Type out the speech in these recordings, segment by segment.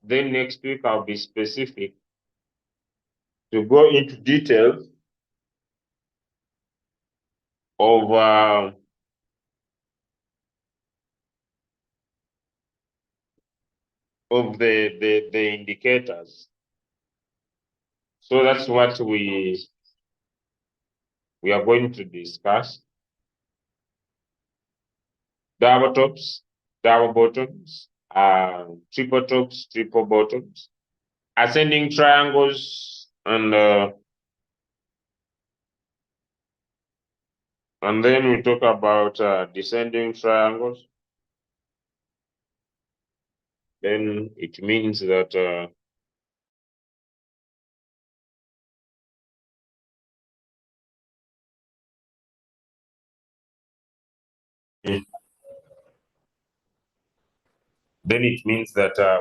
Then next week I'll be specific to go into details of the indicators. So that's what we are going to discuss. Double tops, double bottoms, triple tops, triple bottoms, ascending triangles, and then we talk about descending triangles. Then it means that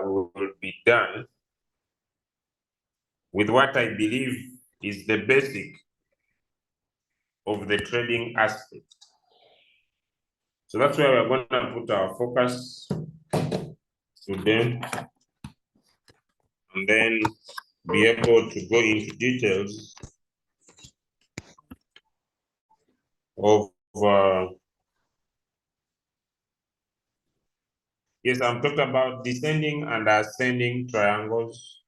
we will be done with what I believe is the basic of the trading aspect. So that's where we're going to put our focus today, and then be able to go into details of yes, I'm talking about descending and ascending triangles.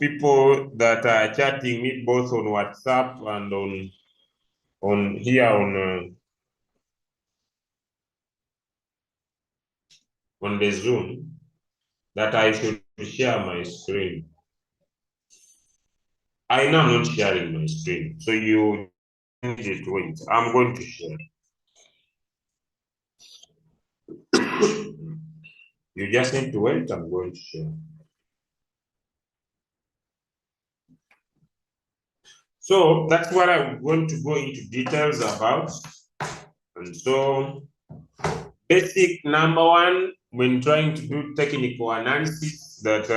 People that are chatting me both on WhatsApp and on here on the Zoom, that I should share my screen. I know I'm not sharing my screen, so you need to wait. I'm going to share. You just need to wait. I'm going to share. So that's what I'm going to go into details about. And so, basic number one, when trying to do technical analysis that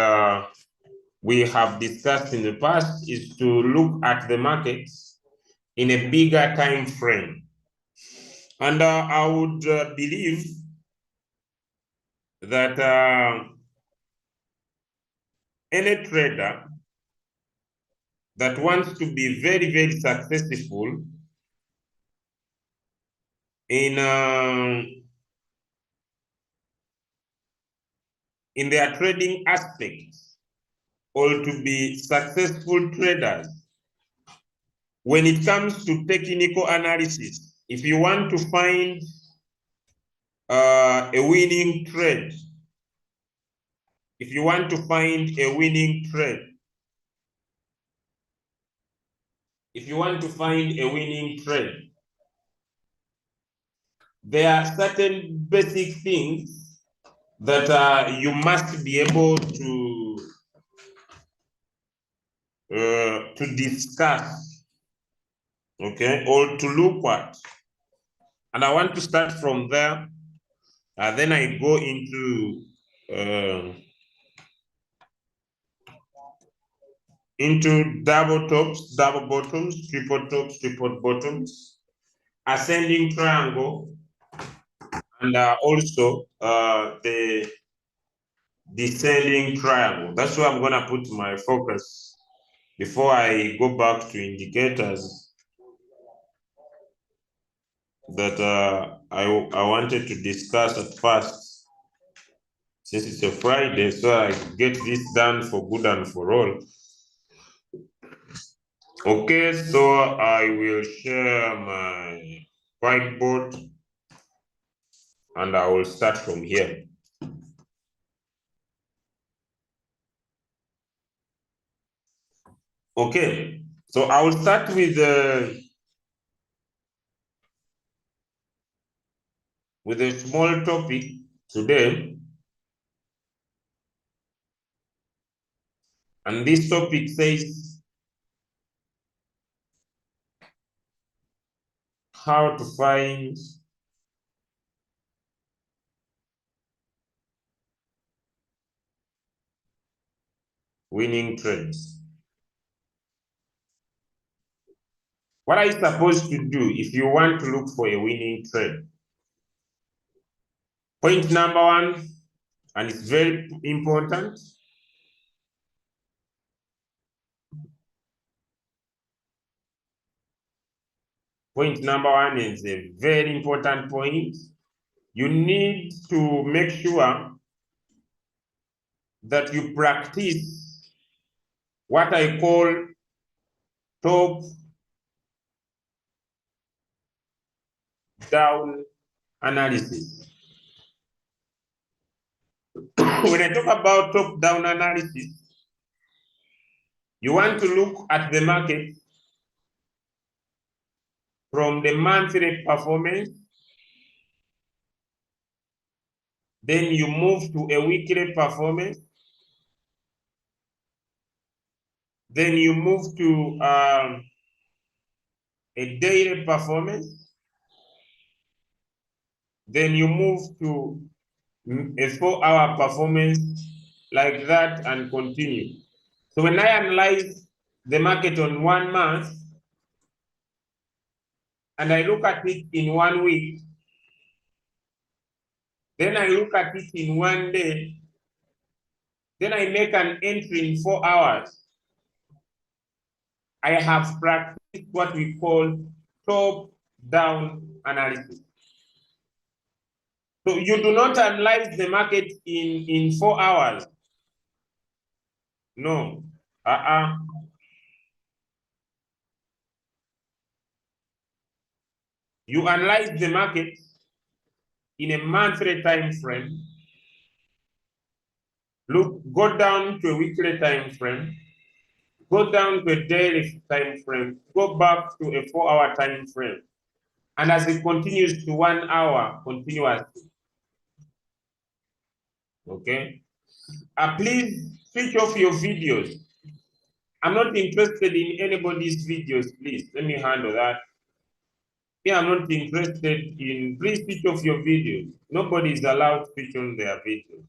we have discussed in the past, is to look at the markets in a bigger time frame. And I would believe that any trader that wants to be very, very successful in their trading aspects, or to be successful traders, when it comes to technical analysis, if you want to find a winning trade, if you want to find a winning trade, if you want to find a winning trade, there are certain basic things that you must be able to discuss, okay, or to look at. And I want to start from there. Then I go into double tops, double bottoms, triple tops, triple bottoms, ascending triangle, and also the descending triangle. That's where I'm gonna put my focus before I go back to indicators that I wanted to discuss at first, since it's a Friday, so I get this done for good and for all. Okay, so I will share my whiteboard and I will start from here. Okay, so I will start with a small topic today. And this topic says how to find winning trades. What are you supposed to do if you want to look for a winning trade? Point number one, and it's very important. Point number one is a very important point. You need to make sure that you practice what I call top-down analysis. When I talk about top-down analysis, you want to look at the market from the monthly performance, then you move to a weekly performance, then you move to a daily performance, then you move to a 4-hour performance, like that, and continue. So when I analyze the market on 1 month, and I look at it in 1 week, then I look at it in 1 day, then I make an entry in 4 hours, I have practiced what we call top-down analysis. So you do not analyze the market in 4 hours. No. You analyze the market in a monthly time frame. Look, go down to a weekly time frame, go down to a daily time frame, go back to a 4-hour time frame. And as it continues to 1 hour continuously. Okay? Please switch off your videos. I'm not interested in anybody's videos, please. Let me handle that. Yeah, I'm not interested in, please switch off your videos. Nobody is allowed to switch on their videos.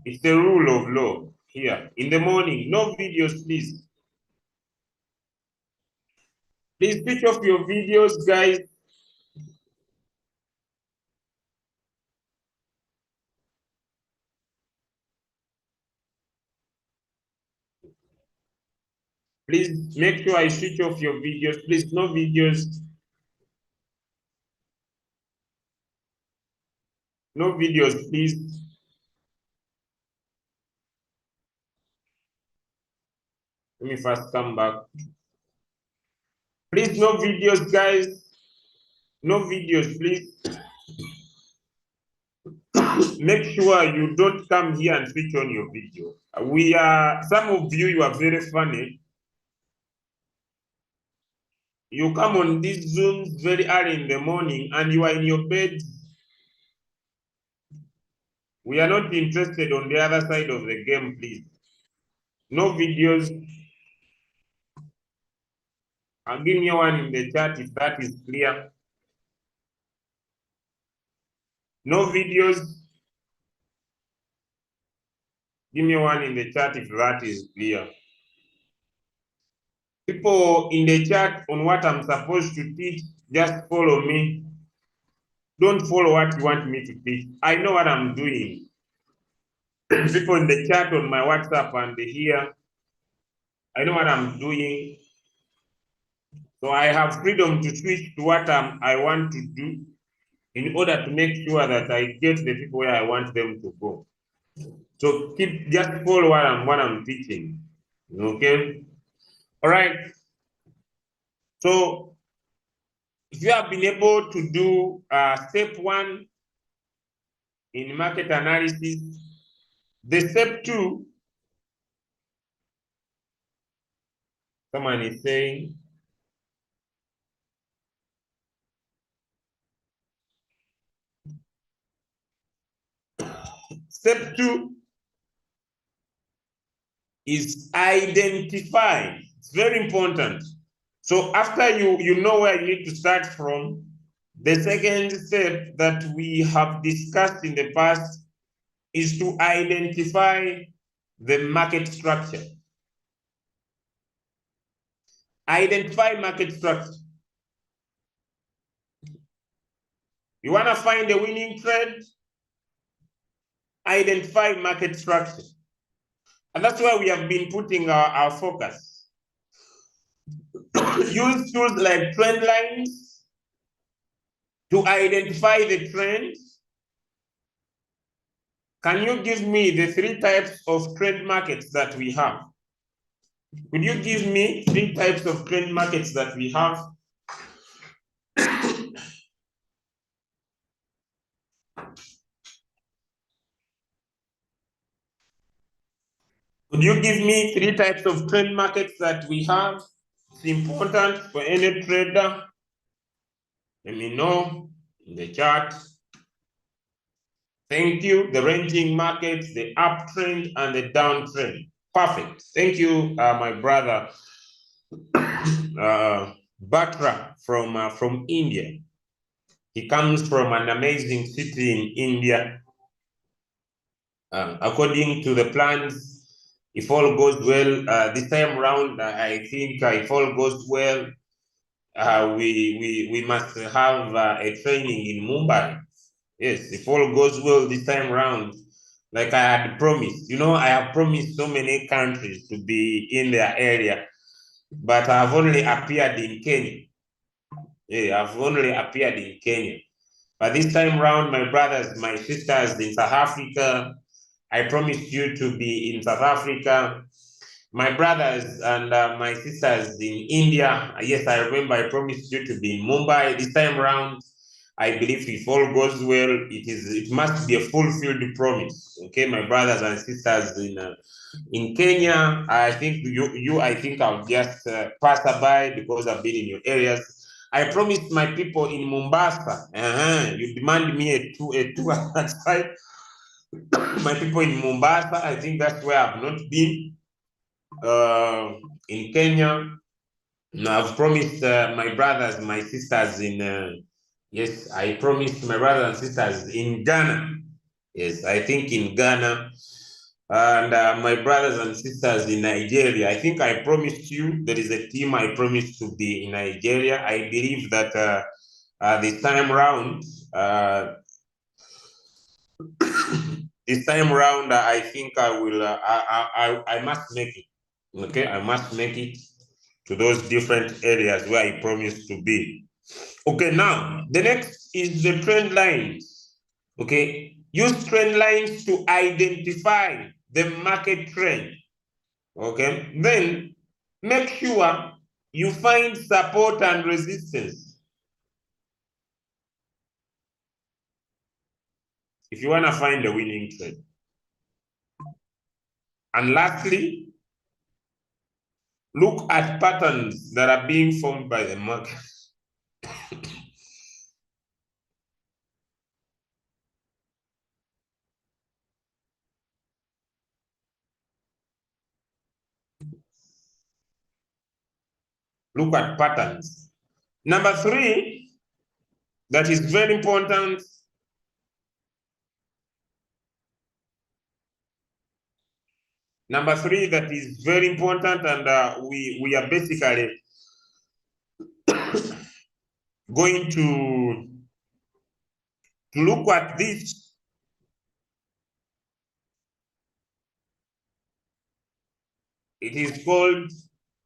It's the rule of law here. In the morning, no videos, please. Please switch off your videos, guys. Please make sure I switch off your videos. Please, no videos. No videos, please. Let me first come back. Please, no videos, guys. No videos, please. Make sure you don't come here and switch on your video. Some of you are very funny. You come on these Zooms very early in the morning and you are in your bed. We are not interested on the other side of the game, please. No videos. And give me one in the chat if that is clear. No videos. Give me one in the chat if that is clear. People in the chat on what I'm supposed to teach, just follow me. Don't follow what you want me to teach. I know what I'm doing. People in the chat on my WhatsApp and here, I know what I'm doing. So I have freedom to switch to what I want to do in order to make sure that I get the people where I want them to go. So just follow what I'm teaching. Okay? All right. So if you have been able to do step 1 in market analysis, the step 2, someone is saying, step 2 is identify. It's very important. So after you know where you need to start from, the second step that we have discussed in the past is to identify the market structure. Identify market structure. You want to find a winning trade? Identify market structure. And that's where we have been putting our focus. Use tools like trend lines to identify the trend. Can you give me the 3 types of trend markets that we have? Could you give me 3 types of trend markets that we have? Could you give me 3 types of trend markets that we have? It's important for any trader. Let me know in the chat. Thank you. The ranging markets, the uptrend and the downtrend. Perfect. Thank you, my brother Batra from India. He comes from an amazing city in India. According to the plans, if all goes well, this time around, I think if all goes well, we must have a training in Mumbai. Yes, if all goes well this time around, like I had promised. You know, I have promised so many countries to be in their area, but I've only appeared in Kenya. Yeah, I've only appeared in Kenya. But this time around, my brothers, my sisters in South Africa, I promised you to be in South Africa. My brothers and my sisters in India, yes, I remember I promised you to be in Mumbai. This time around, I believe if all goes well, it must be a fulfilled promise. Okay, my brothers and sisters in Kenya, I think I think I'll just pass by because I've been in your areas. I promised my people in Mombasa. You demand me a tour outside. My people in Mombasa, I think that's where I've not been. In Kenya, I've promised my brothers, my sisters in yes, I promised my brothers and sisters in Ghana. Yes, I think in Ghana. And my brothers and sisters in Nigeria, I think I promised you there is a team I promised to be in Nigeria. I believe that this time around, I think I will. I must make it. Okay, I must make it to those different areas where I promised to be. Okay, now the next is the trend lines. Okay, use trend lines to identify the market trend. Okay, then make sure you find support and resistance. If you want to find a winning trend. And lastly, look at patterns that are being formed by the market. Look at patterns. Number 3, that is very important. Number 3, that is very important, and we are basically going to look at this. It is called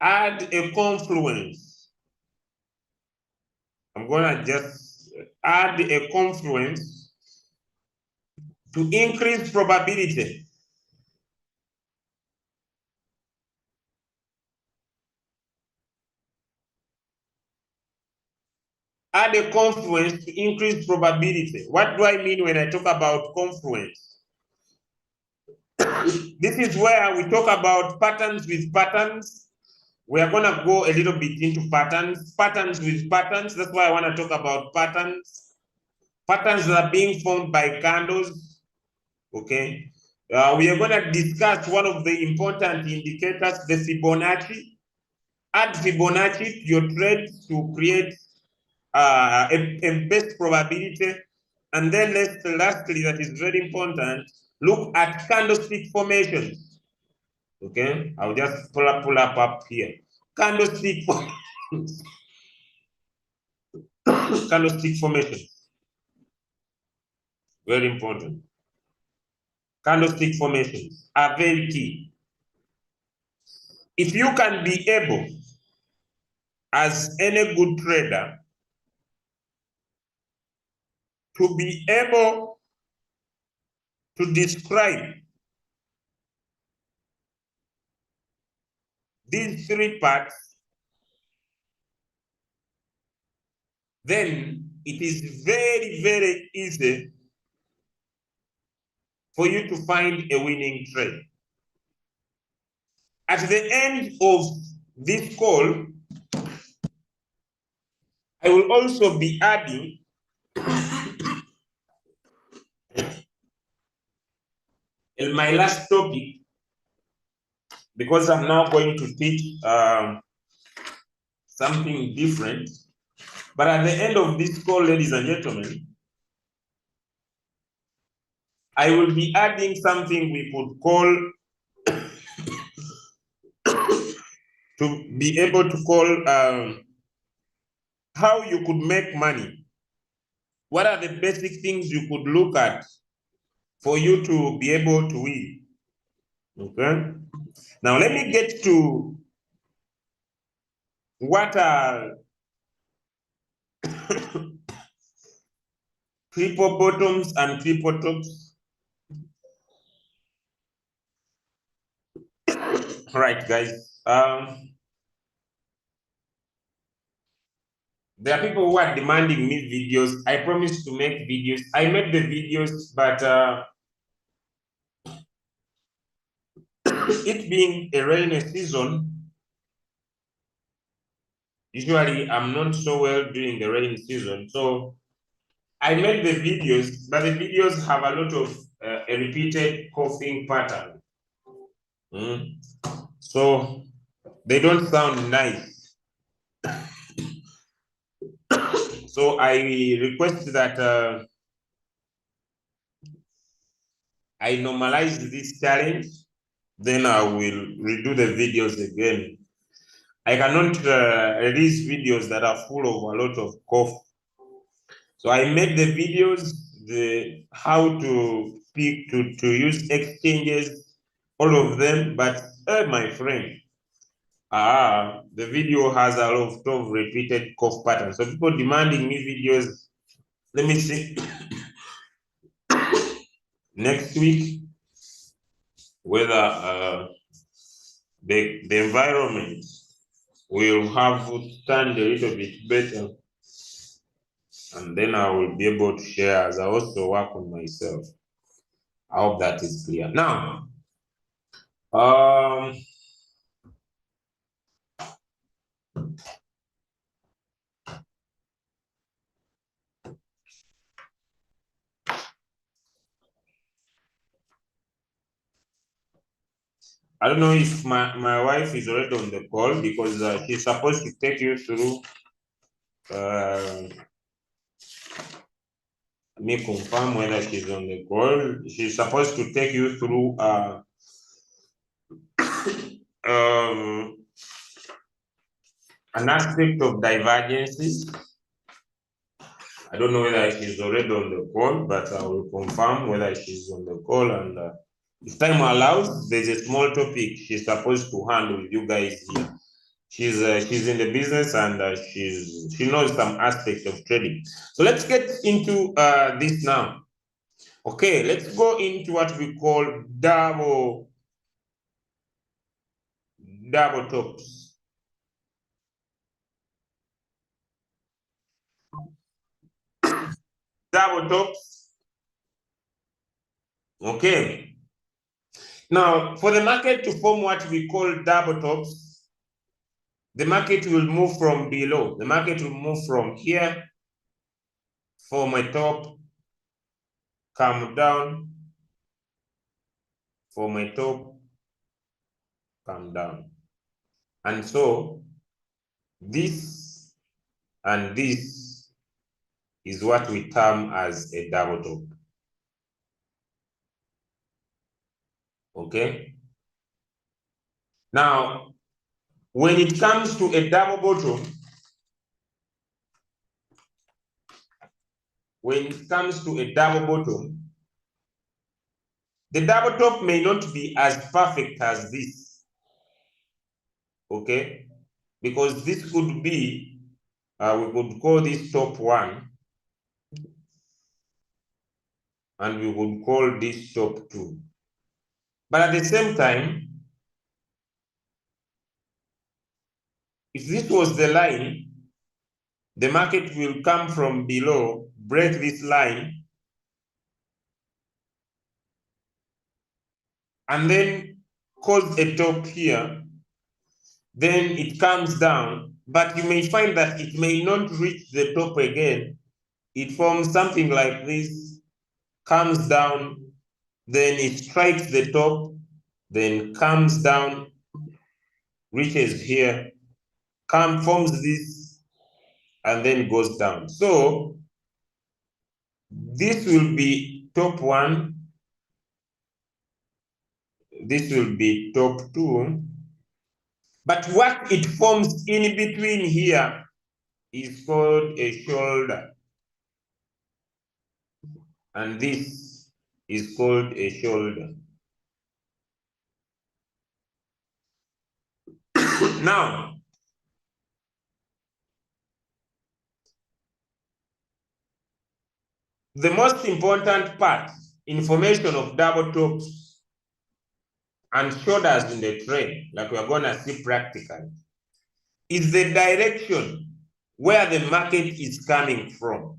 add a confluence. I'm gonna just add a confluence to increase probability. Add a confluence to increase probability. What do I mean when I talk about confluence? This is where we talk about patterns with patterns. We are gonna go a little bit into patterns with patterns. That's why I want to talk about patterns. Patterns that are being formed by candles. Okay. We are gonna discuss one of the important indicators, the Fibonacci. Add Fibonacci to your trade to create a best probability. And then lastly, that is very important, look at candlestick formations. Okay, I'll just pull up here. Candlestick candlestick formation. Very important. Candlestick formations are very key. If you can be able, as any good trader, to be able to describe these three parts, then it is very, very easy for you to find a winning trade. At the end of this call, I will also be adding in my last topic, because I'm now going to teach something different. But at the end of this call, ladies and gentlemen, I will be adding something we could call to be able to call how you could make money. What are the basic things you could look at for you to be able to win? Okay. Now let me get to what are triple bottoms and triple tops. All right, guys. There are people who are demanding me videos. I promised to make videos. I made the videos, but it being a rainy season, usually I'm not so well during the rainy season. So I made the videos, but the videos have a lot of a repeated coughing pattern. So they don't sound nice. So I request that I normalize this challenge, then I will redo the videos again. I cannot release videos that are full of a lot of cough. So I made the videos, the how to pick, to use exchanges, all of them, but my friend, the video has a lot of repeated cough patterns. So people demanding me videos. Let me see next week whether the environment will have stand a little bit better, and then I will be able to share as I also work on myself. I hope that is clear. Now, I don't know if my wife is already on the call, because she's supposed to take you through. Let me confirm whether she's on the call. She's supposed to take you through an aspect of divergences. I don't know whether she's already on the call, but I will confirm whether she's on the call. And if time allows, there's a small topic she's supposed to handle with you guys here. She's in the business, and she knows some aspects of trading. So let's get into this now. Okay, let's go into what we call double tops. Double tops. Okay. Now, for the market to form what we call double tops, the market will move from below. The market will move from here, form a top, come down, form a top, come down. And so this and this is what we term as a double top. Okay? Now, when it comes to a double bottom, when it comes to a double bottom, The double top may not be as perfect as this, okay? Because this could be, we could call this top 1, and we would call this top 2. But at the same time, if this was the line, the market will come from below, break this line, and then cause a top here. Then it comes down, but you may find that it may not reach the top again. It forms something like this, comes down, then it strikes the top, then comes down, reaches here, forms this, and then goes down. So this will be top 1, this will be top 2, but what it forms in between here is called a shoulder, and this is called a shoulder. Now, the most important part, information of double tops and shoulders in the trade, like we're gonna see practically, is the direction where the market is coming from.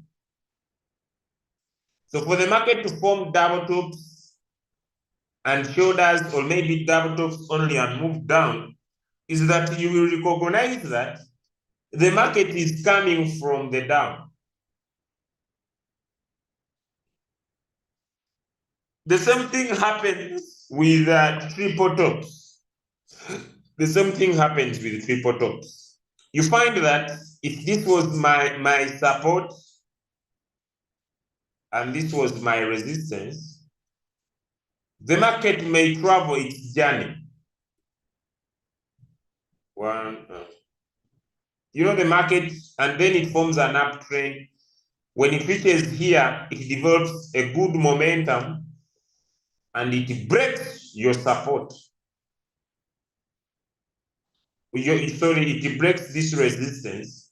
So for the market to form double tops and shoulders, or maybe double tops only and move down, is that you will recognize that the market is coming from the down. The same thing happens with triple tops. The same thing happens with triple tops. You find that if this was my support and this was my resistance, the market may travel its journey. You know the market, and then it forms an uptrend. When it reaches here, it develops a good momentum and it breaks your support. It breaks this resistance,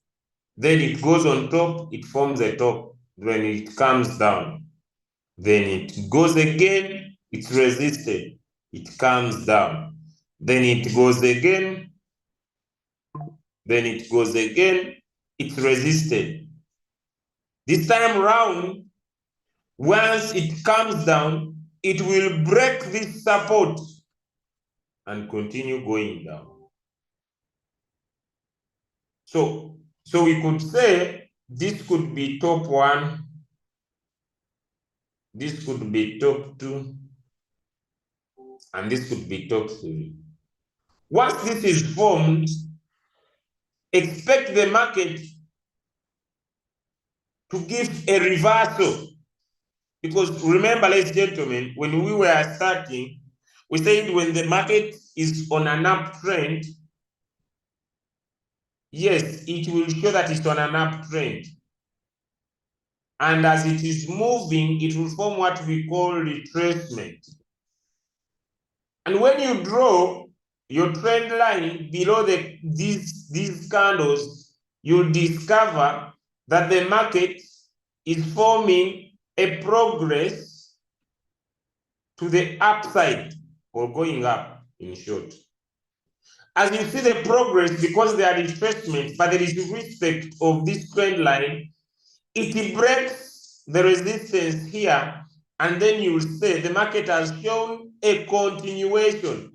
then it goes on top, it forms a top. When it comes down, then it goes again, it's resisted, it comes down, then it goes again, then it goes again, it's resisted. This time round, once it comes down, it will break this support and continue going down. So we could say this could be top 1, this could be top 2, and this could be top 3. Once this is formed, expect the market to give a reversal. Because remember, ladies and gentlemen, when we were starting, we said when the market is on an uptrend, yes, it will show that it's on an uptrend. And as it is moving, it will form what we call retracement. And when you draw your trend line below these candles, you'll discover that the market is forming a progress to the upside, or going up in short. As you see the progress, because there are retracements, but there is respect of this trend line, it breaks the resistance here, and then you will say the market has shown a continuation.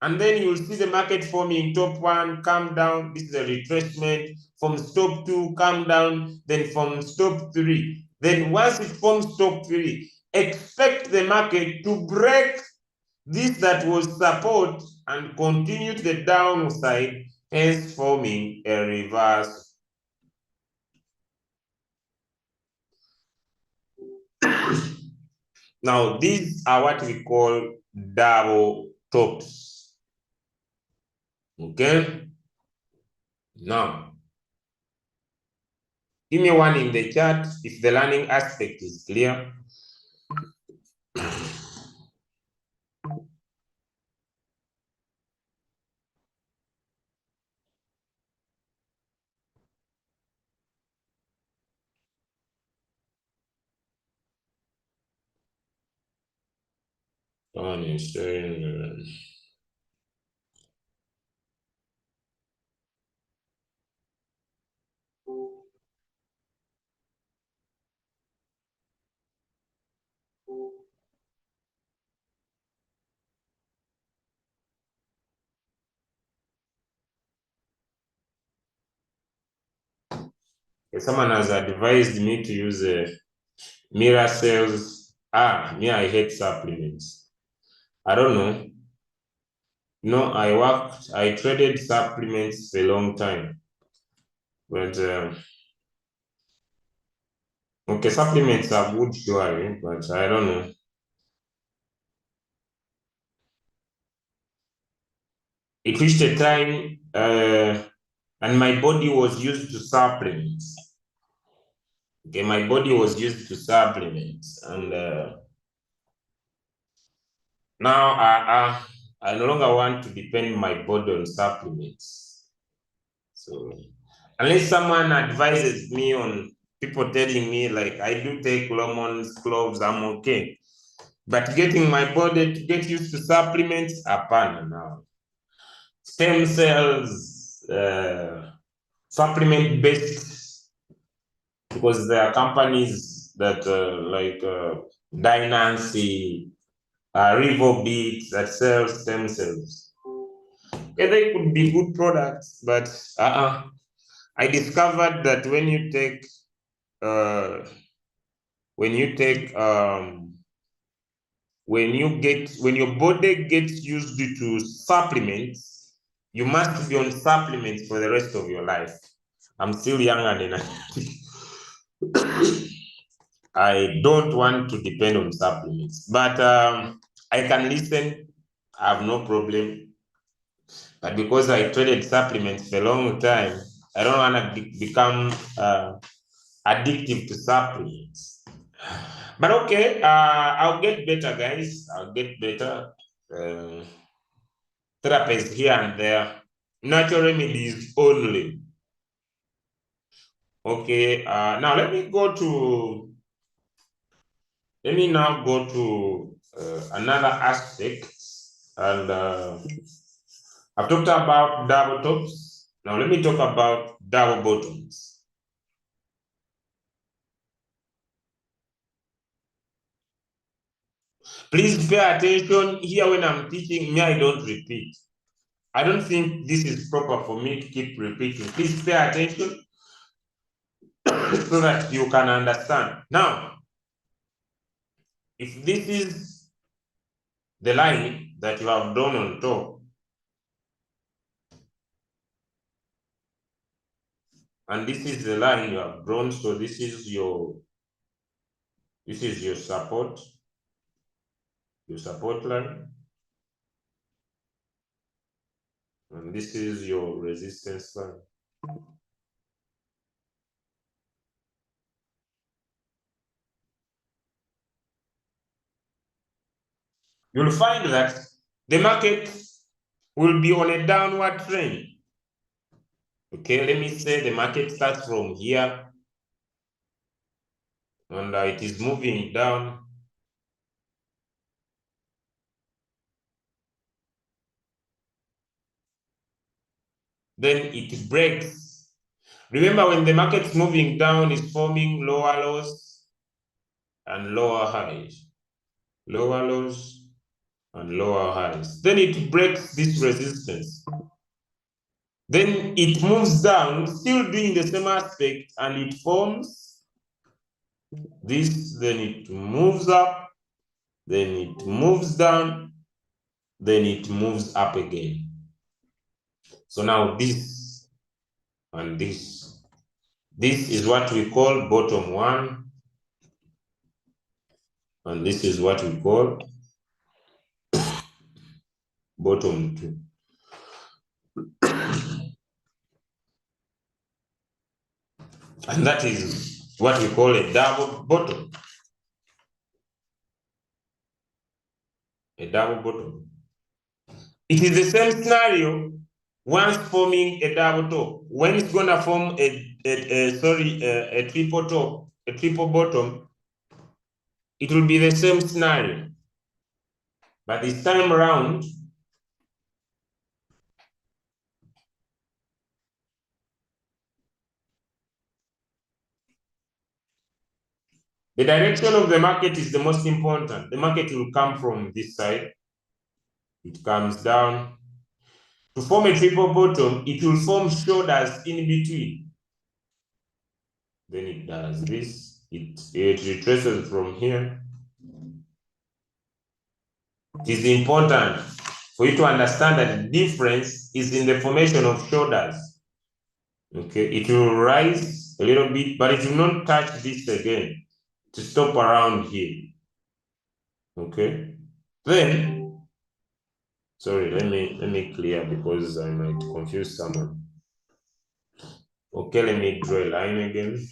And then you will see the market forming top 1, come down, this is a retracement, from top 2, come down, then from top 3. Then once it forms top 3, expect the market to break this that was support and continue to the downside, hence forming a reverse. Now, these are what we call double tops. Okay? Now, Give me one in the chat if the learning aspect is clear. Someone is saying, someone has advised me to use mirror cells. Me, I hate supplements. I don't know. No, I traded supplements for a long time. But, okay, supplements are good, surely, but I don't know. It reached a time, and my body was used to supplements. Okay, my body was used to supplements, and now I no longer want to depend my body on supplements. So unless someone advises me on people telling me like I do take lemons, cloves, I'm okay. But getting my body to get used to supplements, apana now. Stem cells, supplement based, because there are companies that like Dynancy, Rivobit that sell stem cells. Yeah, they could be good products, but I discovered that when you take when your body gets used to supplements, you must be on supplements for the rest of your life. I'm still young and I don't want to depend on supplements, but I can listen. I have no problem. But because I traded supplements for a long time, I don't want to become addictive to supplements. But okay, I'll get better, guys. I'll get better. Therapies here and there. Natural remedies only. Okay, now let me now go to another aspect, and I've talked about double tops. Now let me talk about double bottoms. Please pay attention here when I'm teaching. Me, I don't repeat. I don't think this is proper for me to keep repeating. Please pay attention so that you can understand. Now, if this is the line that you have drawn on top, and this is the line you have drawn, so this is your support line, and this is your resistance line. You'll find that the market will be on a downward trend. Okay, let me say the market starts from here, and it is moving down. Then it breaks. Remember, when the market's moving down, it's forming lower lows and lower highs. Lower lows and lower highs. Then it breaks this resistance. Then it moves down, still doing the same aspect, and it forms this. Then it moves up, then it moves down, then it moves up again. So now this and this. This is what we call bottom one, and this is what we call bottom two. And that is what we call a double bottom. A double bottom. It is the same scenario once forming a double top. When it's gonna form a triple top, a triple bottom, it will be the same scenario. But this time around, the direction of the market is the most important. The market will come from this side. It comes down. To form a triple bottom, it will form shoulders in between. Then it does this. It retraces from here. It is important for you to understand that the difference is in the formation of shoulders. Okay, it will rise a little bit, but it will not touch this again to stop around here. Okay, then, sorry, let me clear because I might confuse someone. Okay, let me draw a line again.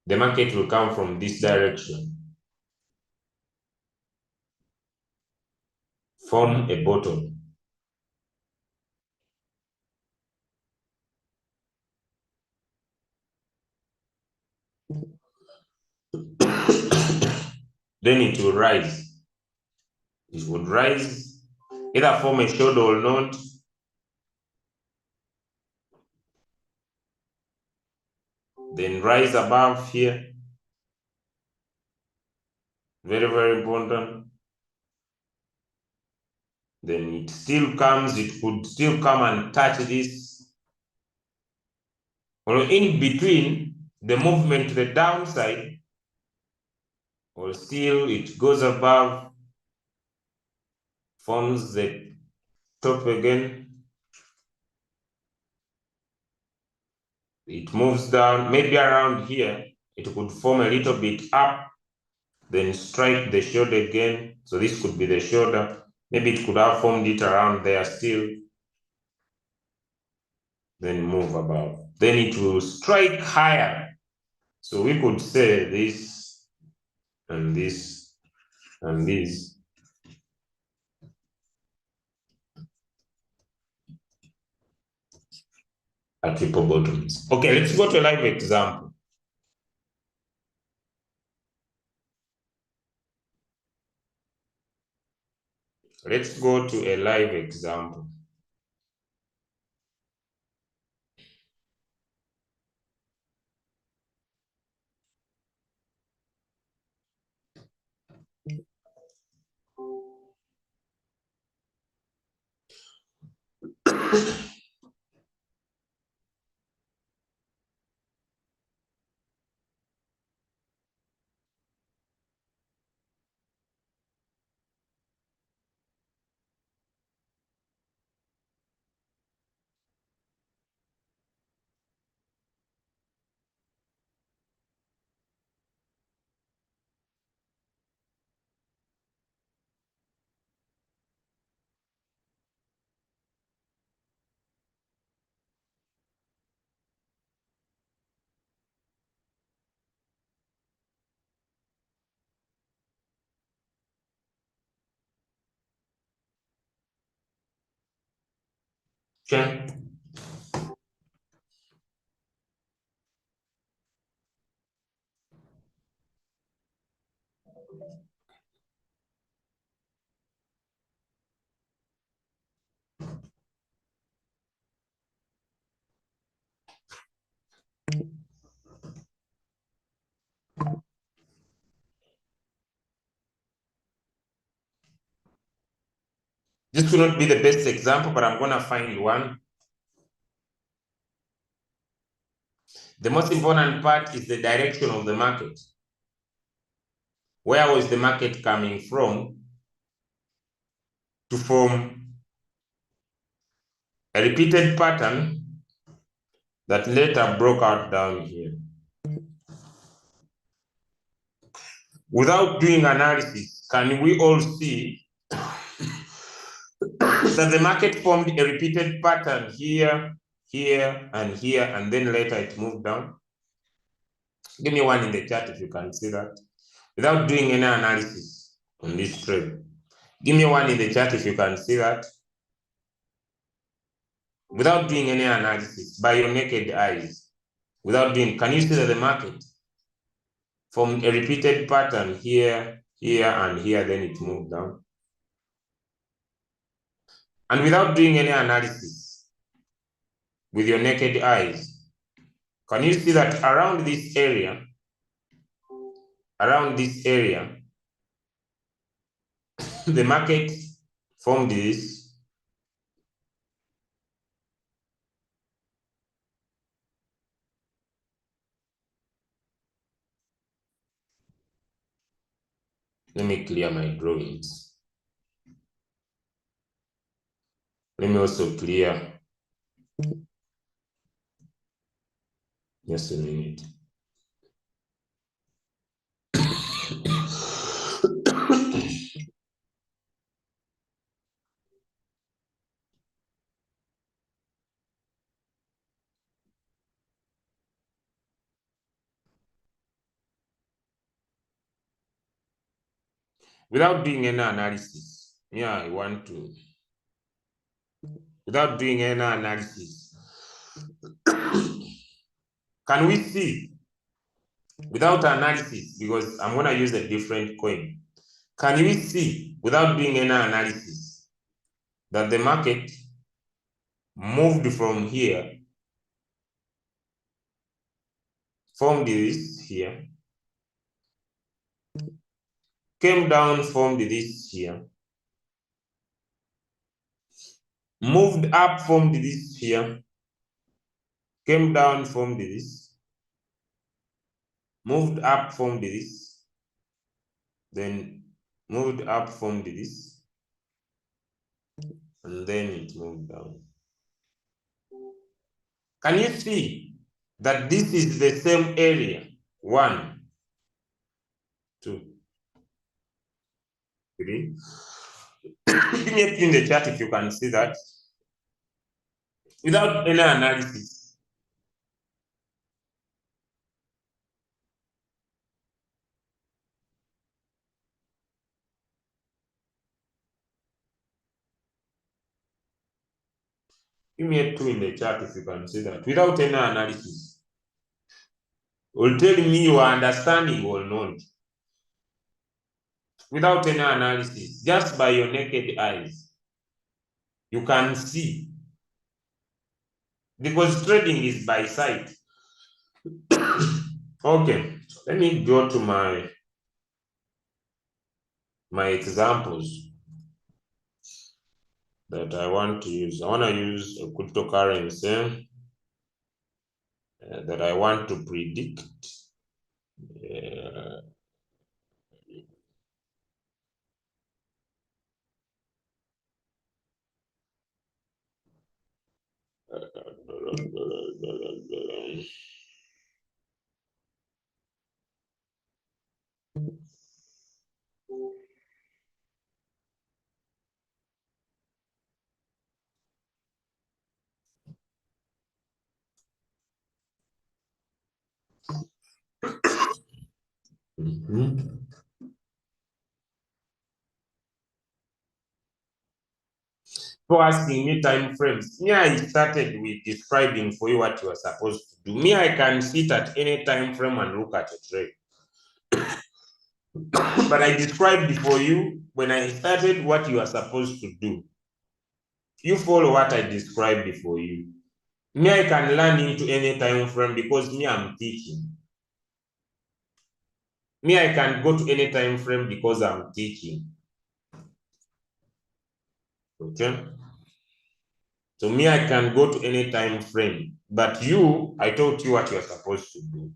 The market will come from this direction, form a bottom. Then it will rise. It would rise, either form a shoulder or not. Then rise above here. Very, very important. Then it still comes, it could still come and touch this. Or in between, the movement to the downside, or still it goes above, forms the top again. It moves down, maybe around here, it could form a little bit up, then strike the shoulder again. So this could be the shoulder. Maybe it could have formed it around there still. Then move above. Then it will strike higher. So we could say this and this and this. Are triple bottoms. Okay, let's go to a live example. Let's go to a live example. Okay. This will not be the best example, but I'm gonna find one. The most important part is the direction of the market. Where was the market coming from to form a repeated pattern that later broke out down here? Without doing analysis, can we all see that the market formed a repeated pattern here here, and then later it moved down. Give me one in the chart if you can see that. Without doing any analysis on this trade. Give me one in the chart if you can see that. Without doing any analysis, by your naked eyes. Without doing, can you see that the market formed a repeated pattern here, here, and here, then it moved down? And without doing any analysis, with your naked eyes, can you see that around this area, the market formed this. Let me clear my drawings. Let me also clear. Just a minute. Without doing any analysis, without doing any analysis, can we see, without analysis, because I'm going to use a different coin, can we see, without doing any analysis, that the market moved from here, formed this here, came down, formed this here, moved up, formed this here, came down, formed this, moved up, formed this, then moved up, formed this, and then it moved down. Can you see that this is the same area? 1, 2, 3. Give me a in the chart if you can see that. Without any analysis. Give me a 2 in the chart if you can see that. Without any analysis. Will tell me your understanding or not. Without any analysis, just by your naked eyes, you can see. Because trading is by sight. Okay, let me go to my examples that I want to use. I want to use a cryptocurrency that I want to predict. For asking me time frames, me, I started with describing for you what you are supposed to do. Me, I can sit at any time frame and look at a trade. But I described for you when I started what you are supposed to do. You follow what I described for you. Me, I can learn into any time frame because me, I'm teaching. Me, I can go to any time frame because I'm teaching. Okay? So me, I can go to any time frame. But you, I taught you what you're supposed to do.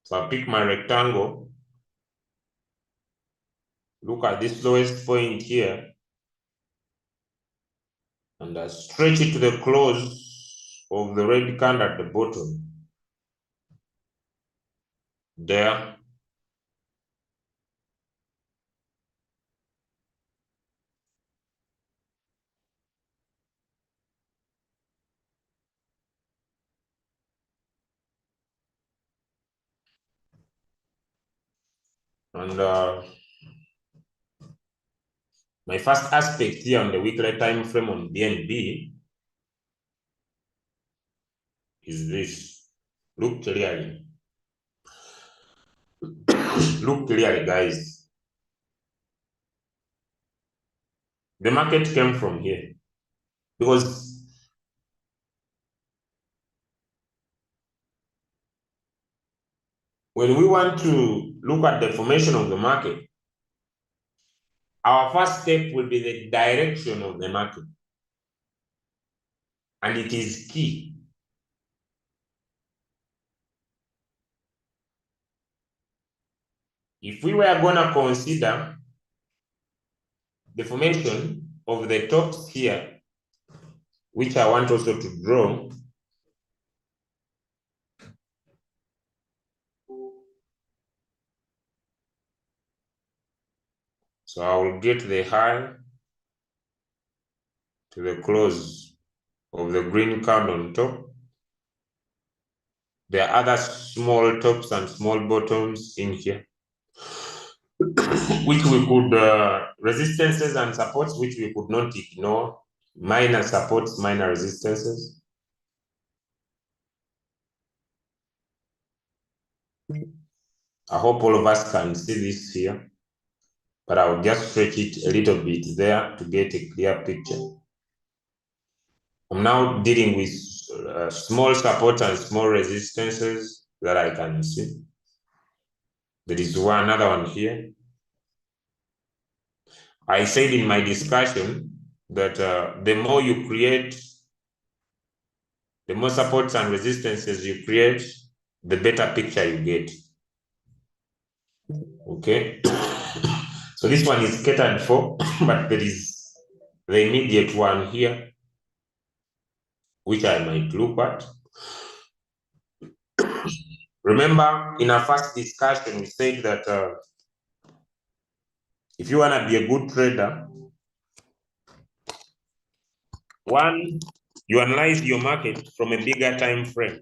So I pick my rectangle. Look at this lowest point here. And I stretch it to the close of the red candle at the bottom. There. And my first aspect here on the weekly time frame on BNB is this. Look clearly. Look clearly, guys. The market came from here because when we want to look at the formation of the market, our first step will be the direction of the market. And it is key. If we were going to consider the formation of the tops here, which I want also to draw, so I will get the high to the close of the green candle on top. There are other small tops and small bottoms in here, which we could, resistances and supports, which we could not ignore, minor supports, minor resistances. I hope all of us can see this here, but I'll just stretch it a little bit there to get a clear picture. I'm now dealing with small supports and small resistances that I can see. There is another one here. I said in my discussion that the more you create, the more supports and resistances you create, the better picture you get. Okay. So this one is catered for, but there is the immediate one here, which I might look at. Remember, in our first discussion, we said that if you want to be a good trader, one, you analyze your market from a bigger time frame.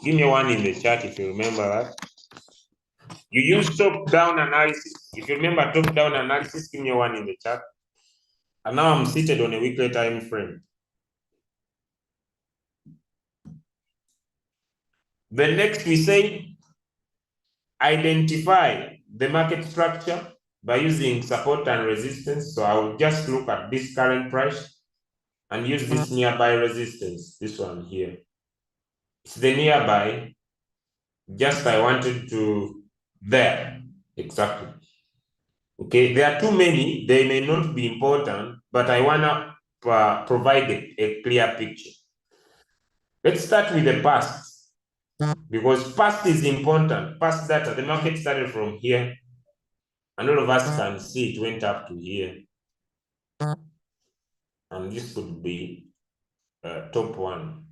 Give me one in the chat if you remember that. You use top-down analysis. If you remember top-down analysis, give me one in the chat. And now I'm seated on a weekly time frame. The next we say, identify the market structure by using support and resistance. So I will just look at this current price and use this nearby resistance, this one here. It's the nearby, just I wanted to, there, exactly. Okay, there are too many, they may not be important, but I wanna provide a clear picture. Let's start with the past, because past is important. Past data, the market started from here, and all of us can see it went up to here. And this could be top one.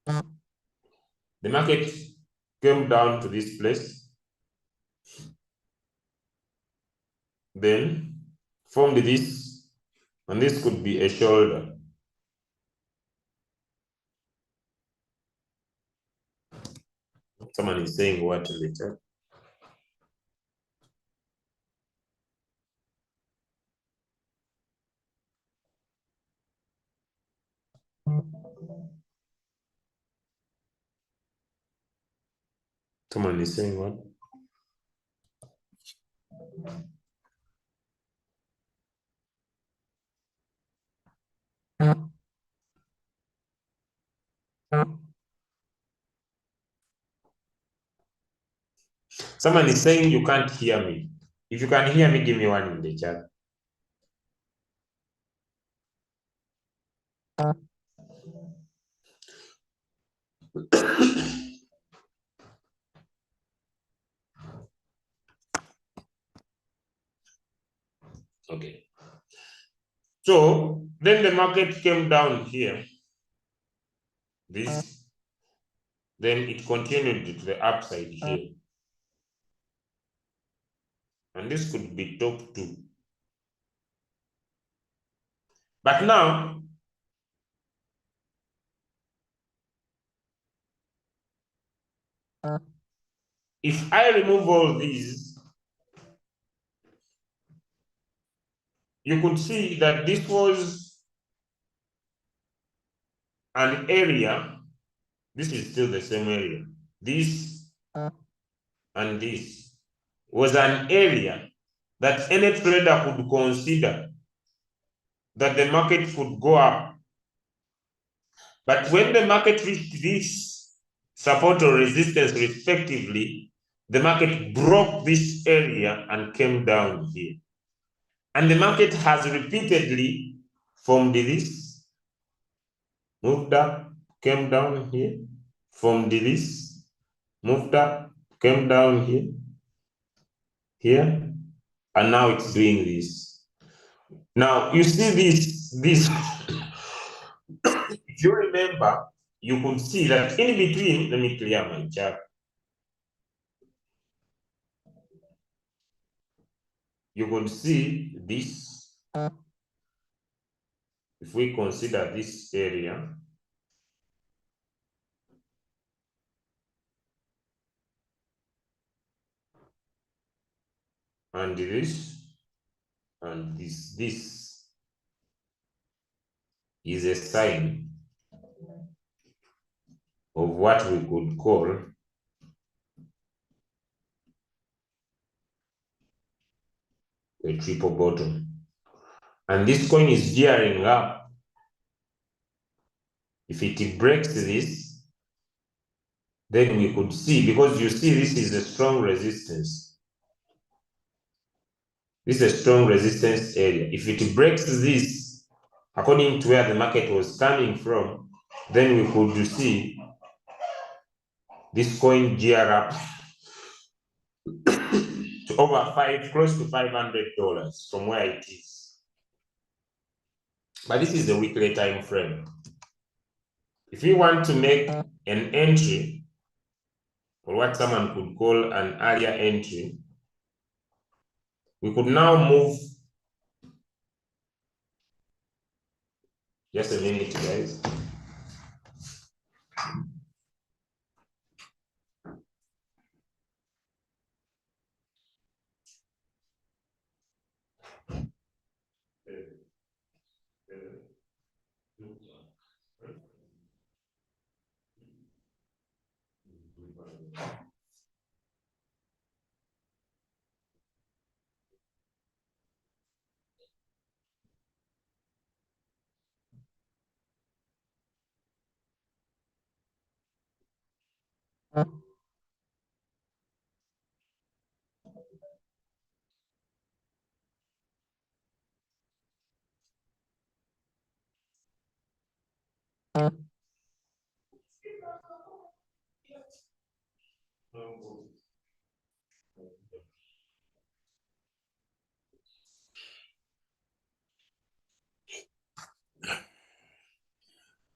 The market came down to this place, then formed this, and this could be a shoulder. Someone is saying what in the chat? Someone is saying what? Someone is saying you can't hear me. If you can hear me, give me one in the chat. Okay. So then the market came down here. This. Then it continued to the upside here. And this could be top two. But now, if I remove all these, you could see that this was an area. This is still the same area. This and this was an area that any trader could consider that the market could go up. But when the market reached this support or resistance respectively, the market broke this area and came down here. And the market has repeatedly formed this, moved up, came down here, formed this, moved up, came down here, here, and now it's doing this. Now you see this. If you remember, you could see that in between, let me clear my chart. You could see this. If we consider this area, and this, and this is a sign of what we could call a triple bottom. And this coin is gearing up. If it breaks this, then we could see, because you see this is a strong resistance. This is a strong resistance area. If it breaks this, according to where the market was coming from, then we could see this coin gear up to over close to $500 from where it is. But this is the weekly time frame. If we want to make an entry, or what someone could call an earlier entry, we could now move. Just a minute, guys.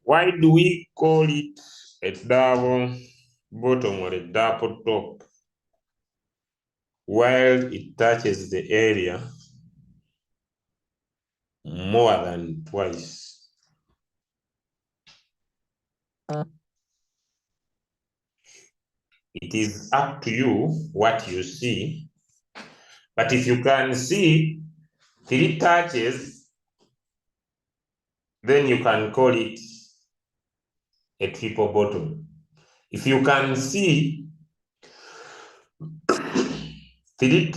Why do we call it a double bottom or a double top while it touches the area more than twice? It is up to you what you see, but if you can see 3 touches, then you can call it a triple bottom. If you can see 2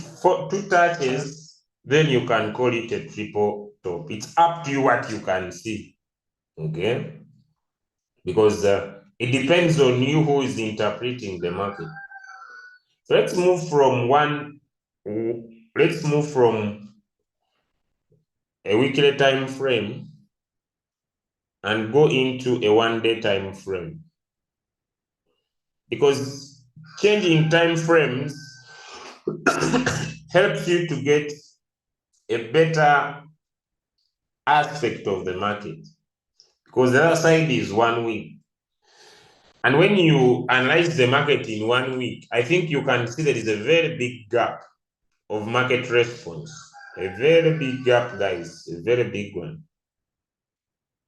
touches, then you can call it a triple top. It's up to you what you can see, okay? Because it depends on you who is interpreting the market. So let's move from a weekly time frame and go into a one-day time frame. Because changing time frames helps you to get a better aspect of the market. Because the other side is 1 week. And when you analyze the market in 1 week, I think you can see there is a very big gap of market response. A very big gap, guys, a very big one.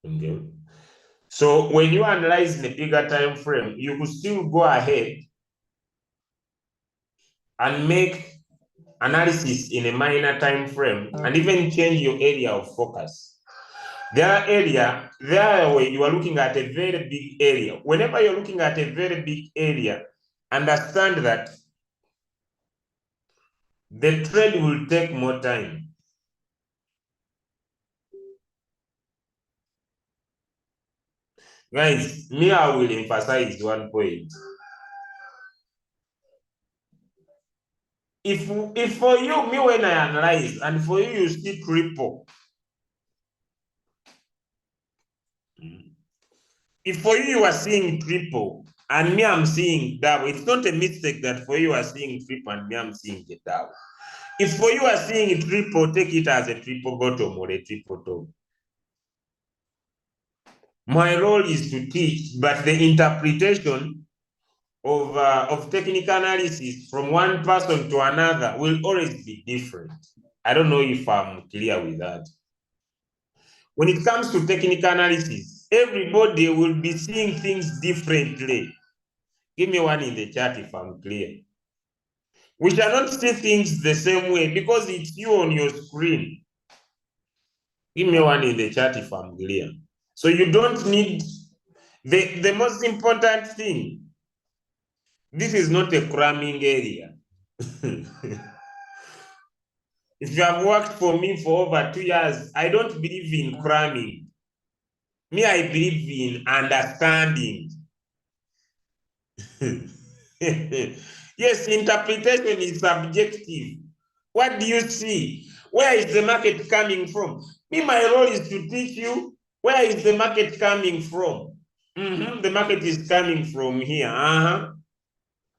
Okay. So when you analyze in a bigger time frame, you could still go ahead and make analysis in a minor time frame and even change your area of focus. There where you are looking at a very big area. Whenever you're looking at a very big area, understand that the trade will take more time. Guys, me, I will emphasize one point. If for you, me, when I analyze, and for you, you see triple. If for you are seeing triple, and me, I'm seeing double, it's not a mistake that for you are seeing triple and me, I'm seeing the double. If for you are seeing triple, take it as a triple bottom or a triple top. My role is to teach, but the interpretation of technical analysis from one person to another will always be different. I don't know if I'm clear with that. When it comes to technical analysis, everybody will be seeing things differently. Give me one in the chat if I'm clear. We shall not see things the same way because it's you on your screen. Give me one in the chat if I'm clear. So you don't need the most important thing. This is not a cramming area. If you have worked for me for over 2 years, I don't believe in cramming. Me, I believe in understanding. Yes, interpretation is subjective. What do you see? Where is the market coming from? Me, my role is to teach you where is the market coming from. The market is coming from here.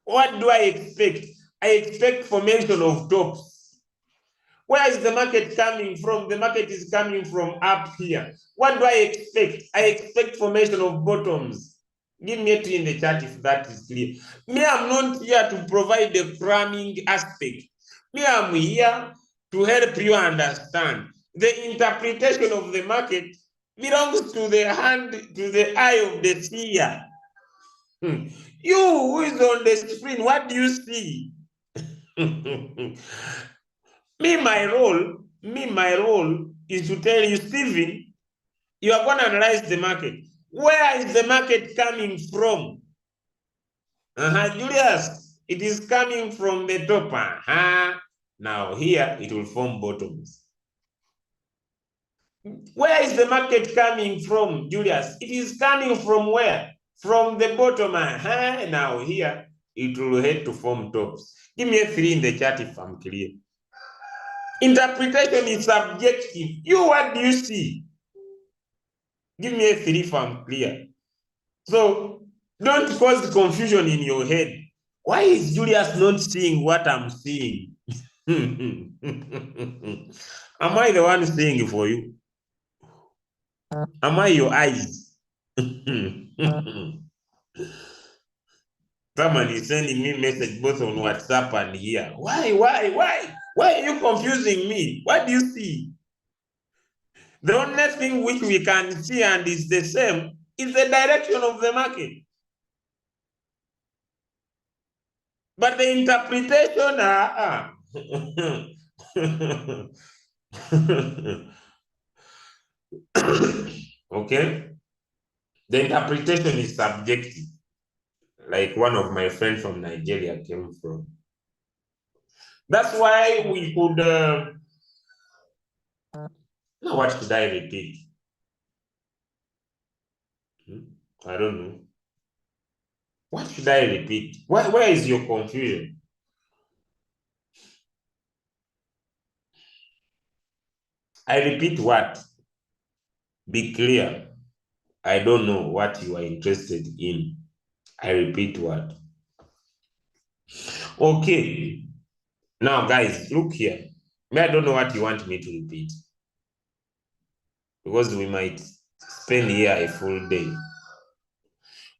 What do I expect? I expect formation of tops. Where is the market coming from? The market is coming from up here. What do I expect? I expect formation of bottoms. Give me a 2 in the chat if that is clear. Me, I'm not here to provide the cramming aspect. Me, I'm here to help you understand. The interpretation of the market belongs to the hand, to the eye of the seer. You who is on the screen, what do you see? My role is to tell you, Stephen, you are going to analyze the market. Where is the market coming from? Julius, it is coming from the top. Now here it will form bottoms. Where is the market coming from, Julius? It is coming from where? From the bottom. Now here it will head to form tops. Give me a 3 in the chat if I'm clear. Interpretation is subjective. You, what do you see? Give me a 3 if I'm clear. So don't cause confusion in your head. Why is Julius not seeing what I'm seeing? Am I the one seeing it for you? Am I your eyes? Someone is sending me message both on WhatsApp and here. Why are you confusing me? What do you see? The only thing which we can see and is the same is the direction of the market. But the interpretation, okay? The interpretation is subjective, like one of my friends from Nigeria came from. That's why we could, now what should I repeat? I don't know. What should I repeat? Where is your confusion? I repeat what? Be clear. I don't know what you are interested in. I repeat what? Okay. Now, guys, look here. I don't know what you want me to repeat, because we might spend here a full day.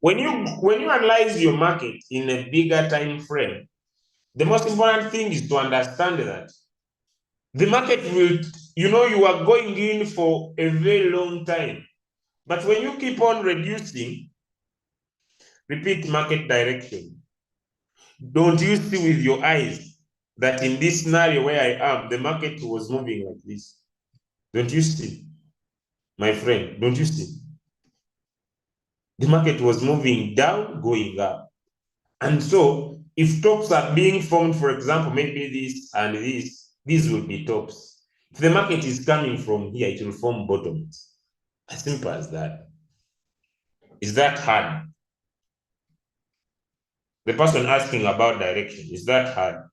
When you analyze your market in a bigger time frame, the most important thing is to understand that the market will, you are going in for a very long time. But when you keep on reducing, repeat market direction. Don't you see with your eyes that in this scenario where I am, the market was moving like this. Don't you see? My friend, don't you see? The market was moving down, going up. And so if tops are being formed, for example, maybe this and this, these will be tops. If the market is coming from here, it will form bottoms. As simple as that. Is that hard? The person asking about direction, is that hard?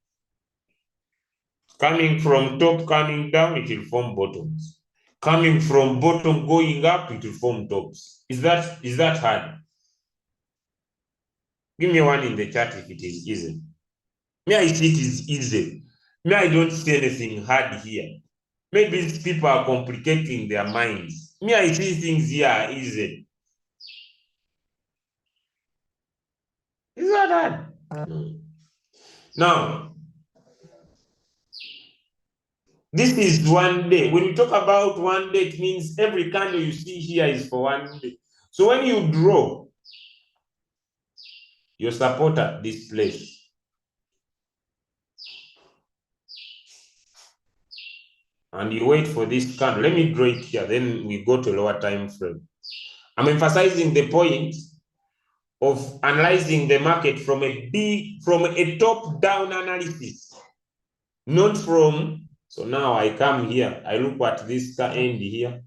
Coming from top, coming down, it will form bottoms. Coming from bottom, going up, it will form tops. Is that hard? Give me one in the chat if it is easy. Me, I see it is easy. Me, I don't see anything hard here. Maybe these people are complicating their minds. Me, I see things here are easy. Is that hard? No. Now, this is one day. When we talk about one day, it means every candle you see here is for one day. So when you draw your support at this place, and you wait for this candle, let me draw it here, then we go to lower time frame. I'm emphasizing the point of analyzing the market from a top-down analysis, not from, so now I come here, I look at this end here,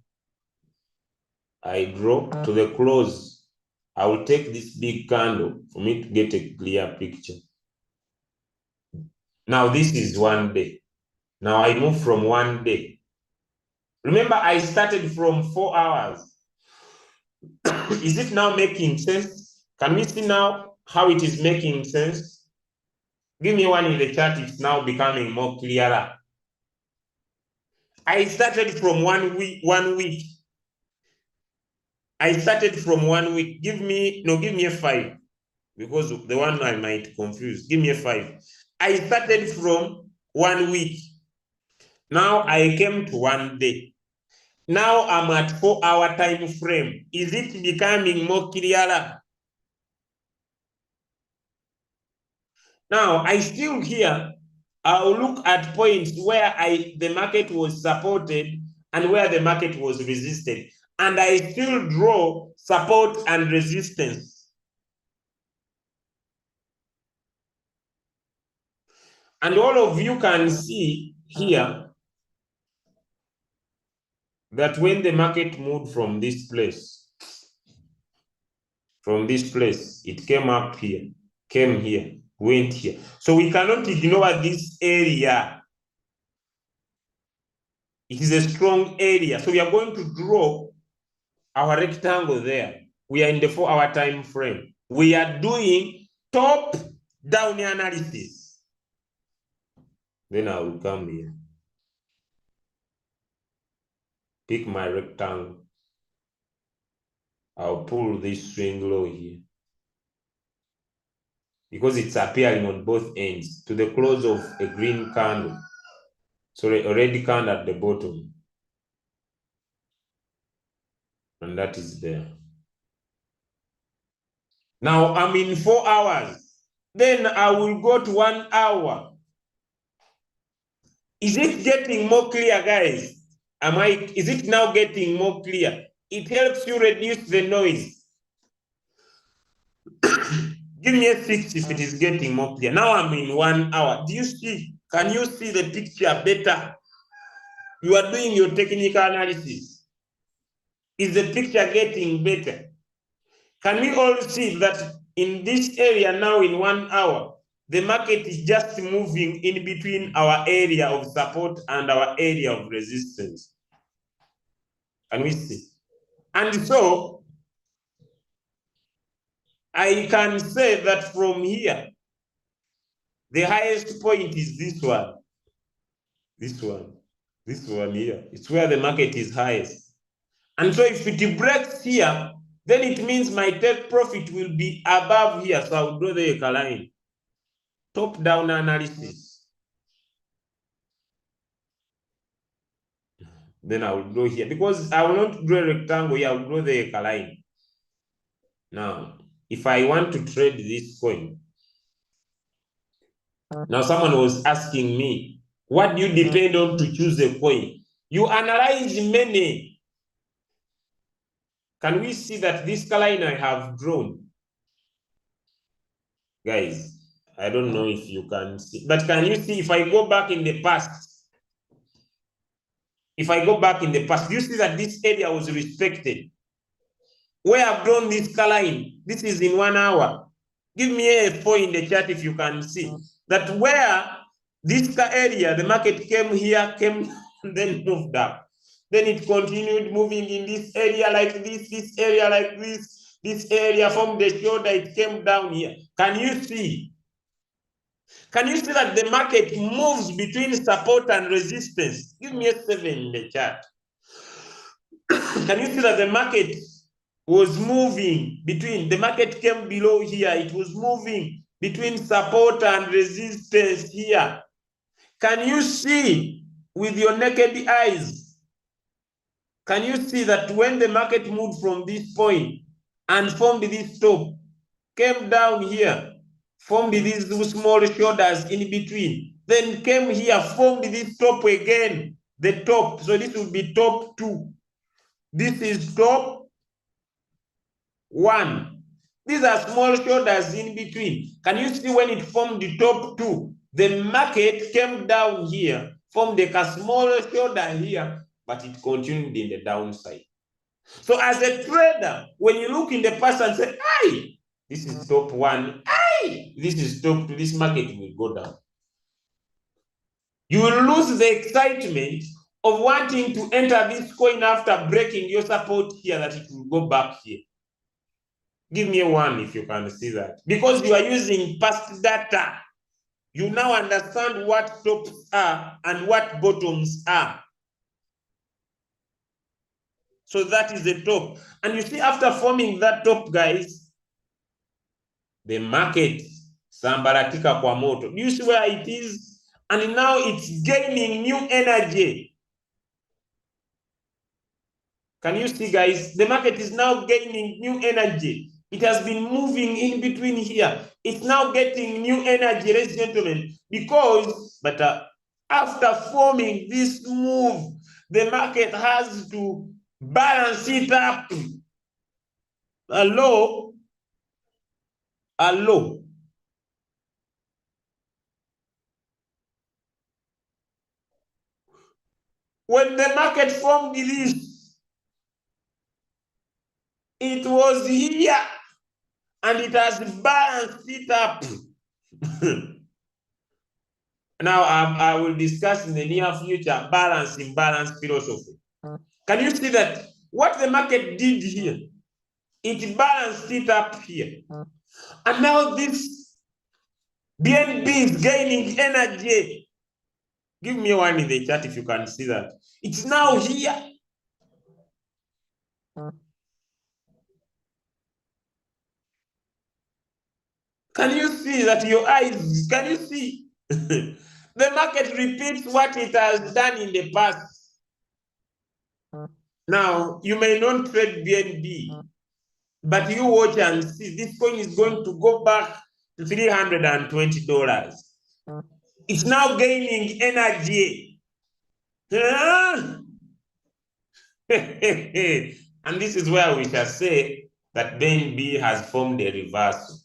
I draw to the close. I will take this big candle for me to get a clear picture. Now this is one day. Now I move from one day. Remember, I started from 4 hours. Is it now making sense? Can we see now how it is making sense? Give me one in the chat. It's now becoming more clearer. I started from 1 week. I started from 1 week. Give me a 5, because the one I might confuse. Give me a 5. I started from 1 week. Now I came to 1 day. Now I'm at 4-hour time frame. Is it becoming more clearer? Now I still here, I'll look at points where the market was supported and where the market was resisted. And I still draw support and resistance. And all of you can see here that when the market moved from this place, it came up here, came here, went here. So we cannot ignore this area. It is a strong area. So we are going to draw our rectangle there. We are in the 4-hour time frame. We are doing top-down analysis. Then I will come here. Pick my rectangle. I'll pull this swing low here, because it's appearing on both ends to the close of a green candle. Sorry, a red candle at the bottom. And that is there. Now I'm in 4 hours. Then I will go to 1 hour. Is it getting more clear, guys? Is it now getting more clear? It helps you reduce the noise. Give me a 6 if it is getting more clear. Now I'm in 1 hour. Do you see? Can you see the picture better? You are doing your technical analysis. Is the picture getting better? Can we all see that in this area now in 1 hour, the market is just moving in between our area of support and our area of resistance? Can we see? And so I can say that from here, the highest point is this one. This one here. It's where the market is highest. And so if it breaks here, then it means my take profit will be above here. So I will draw the Eka line. Top-down analysis. Then I will draw here. Because I will not draw a rectangle here, I will draw the Eka line. Now, if I want to trade this coin, Now someone was asking me, what do you depend on to choose a coin? You analyze many. Can we see that this line I have drawn? Guys, I don't know if you can see, but can you see if I go back in the past? If I go back in the past, you see that this area was respected. Where I've drawn this line, this is in 1 hour. Give me a 4 in the chat if you can see that where this area, the market came here, came, then moved up. Then it continued moving in this area like this area like this area from the shoulder, it came down here. Can you see? Can you see that the market moves between support and resistance? Give me a 7 in the chat. Can you see that the market was moving between, the market came below here, it was moving between support and resistance here. Can you see with your naked eyes? Can you see that when the market moved from this point and formed this top, came down here, formed these small shoulders in between, then came here, formed this top again, the top. So this will be top 2. This is top 1. These are small shoulders in between. Can you see when it formed the top 2? The market came down here, formed a small shoulder here, but it continued in the downside. So as a trader, when you look in the past and say, "Aye, this is top 1, aye, this is top 2, this market will go down," you will lose the excitement of wanting to enter this coin after breaking your support here, that it will go back here. Give me a 1 if you can see that. Because you are using past data, you now understand what tops are and what bottoms are. So that is the top. And you see, after forming that top, guys, the market sambaratika kwa moto. Do you see where it is? And now it's gaining new energy. Can you see, guys? The market is now gaining new energy. It has been moving in between here. It's now getting new energy, ladies and gentlemen, because, after forming this move, the market has to balance it up. A low. When the market formed this, it was here, and it has balanced it up. Now, I will discuss in the near future balance philosophy. Can you see that what the market did here? It balanced it up here. And now this BNB is gaining energy. Give me 1 in the chat if you can see that. It's now here. Can you see that your eyes? Can you see? The market repeats what it has done in the past. Now, you may not trade BNB, but you watch and see this coin is going to go back to $320. It's now gaining energy. And this is where we shall say that BNB has formed a reversal.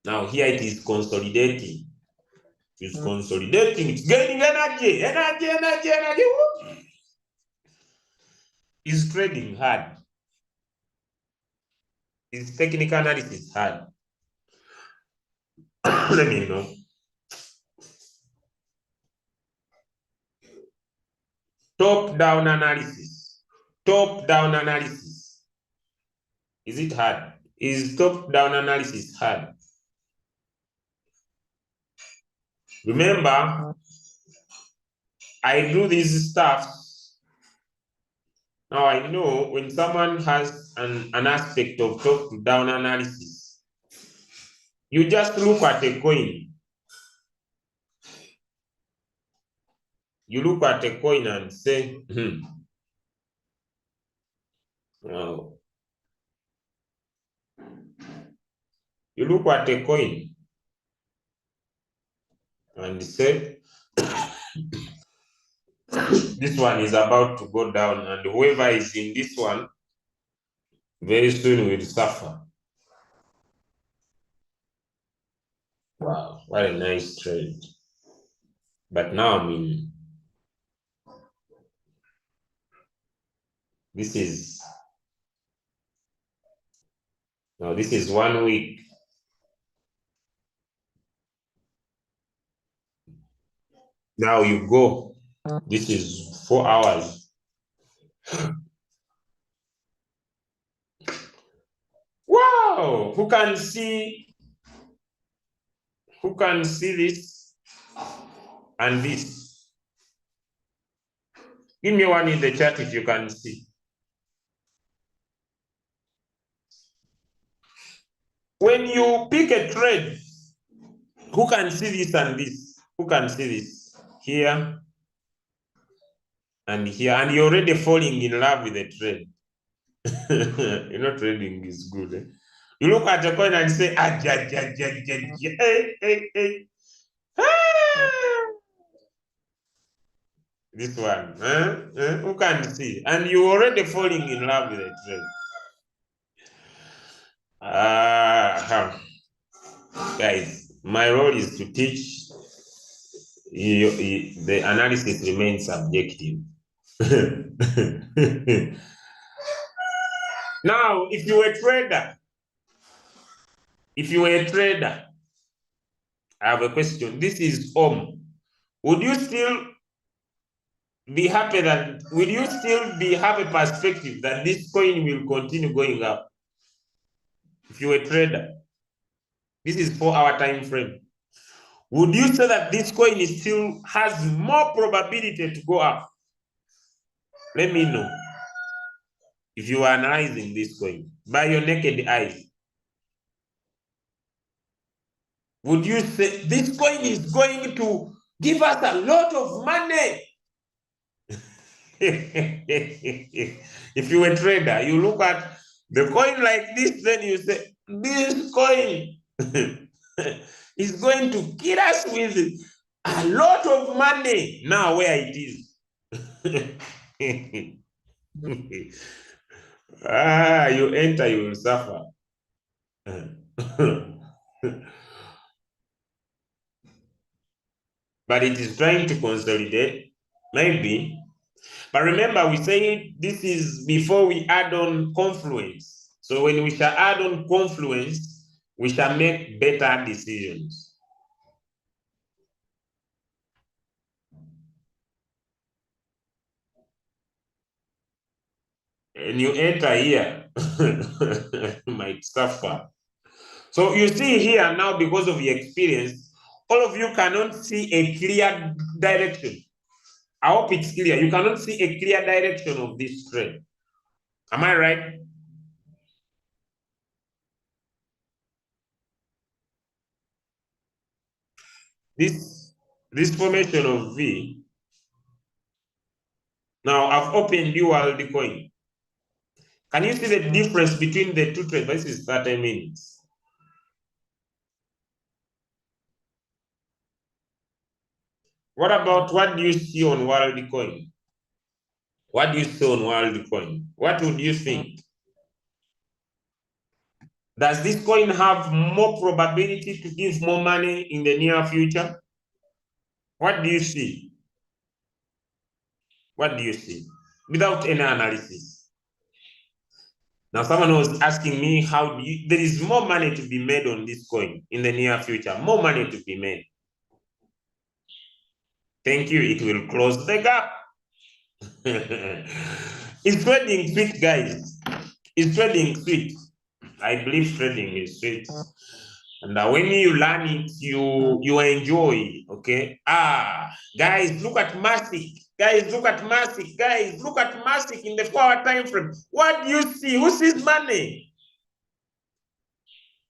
Now here it is consolidating. It's consolidating, it's gaining energy. It's trading hard. It's technical analysis hard. Let me know. Top-down analysis. Top-down analysis. Is it hard? Is top-down analysis hard? Remember, I do this stuff. Now I know when someone has an aspect of top-down analysis, you just look at a coin. You look at a coin and say, wow. You look at a coin and say this one is about to go down, and whoever is in this one very soon will suffer. Wow, what a nice trade. But now, I mean, this is 1 week. Now you go. This is 4 hours. Wow! Who can see this and this? Give me one in the chat if you can see. When you pick a trade, who can see this and this? Who can see this? Here and here. And you're already falling in love with the trade. You know, trading is good. Eh? You look at the coin and say, ah, hey. Ah! This one, who can see? And you're already falling in love with the trade. Guys, my role is to teach. The analysis remains subjective. Now, if you were a trader, I have a question. This is would you still be happy that, will you still have a perspective that this coin will continue going up? If you were a trader, this is 4-hour time frame. Would you say that this coin still has more probability to go up? Let me know. If you are analyzing this coin by your naked eyes, would you say this coin is going to give us a lot of money? If you are a trader, you look at the coin like this, then you say, this coin is going to kill us with a lot of money. Now where it is. You enter, you will suffer. But it is trying to consolidate, maybe. But remember, we say this is before we add on confluence. So when we shall add on confluence, we shall make better decisions. And you enter here, you might suffer. So you see here now, because of the experience, all of you cannot see a clear direction. I hope it's clear. You cannot see a clear direction of this trade. Am I right? This formation of V. Now I've opened dual coin. Can you see the difference between the two trades? This is 30 minutes. What about, what do you see on WorldCoin? What do you see on WorldCoin? What would you think? Does this coin have more probability to give more money in the near future? What do you see? What do you see? Without any analysis. Now, someone was asking me, how do you, there is more money to be made on this coin in the near future, more money to be made. Thank you, it will close the gap. It's trading sweet, guys. It's trading sweet. I believe trading is sweet. And when you learn it, you enjoy, okay? Guys, look at Massic. Guys, look at Massic. Guys, look at Massic in the 4-hour time frame. What do you see? Who sees money?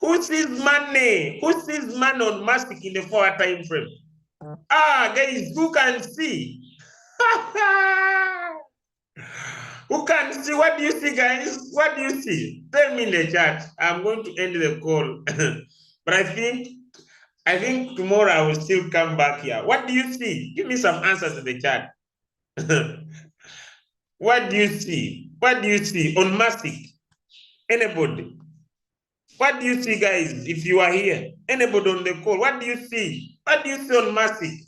Who sees money? Who sees money on Massic in the 4-hour time frame? Guys, who can see? Who can see? What do you see, guys? What do you see? Tell me in the chat. I'm going to end the call. But I think I think tomorrow I will still come back here. What do you see? Give me some answers in the chat. What do you see? What do you see on Massic? Anybody? What do you see, guys, if you are here? Anybody on the call? What do you see? What do you see on Massic?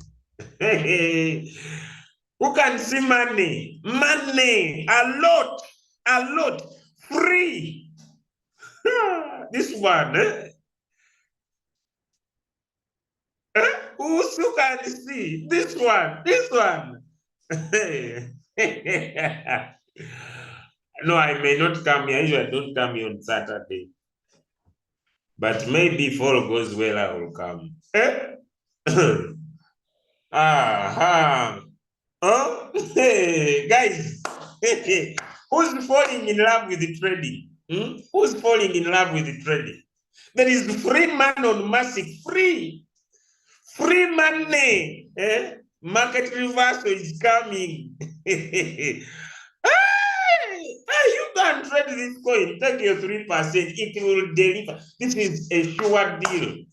Who can see money? Money, a lot, free. This one, who can see? This one. No, I may not come here. Usually I don't come here on Saturday. But maybe if all goes well, I will come. Aha. Oh, hey, guys. Who's falling in love with the trading? Who's falling in love with the trading? There is free man on Massive. Free money. Market reversal is coming. You can trade this coin. Take your 3%. It will deliver. This is a sure deal.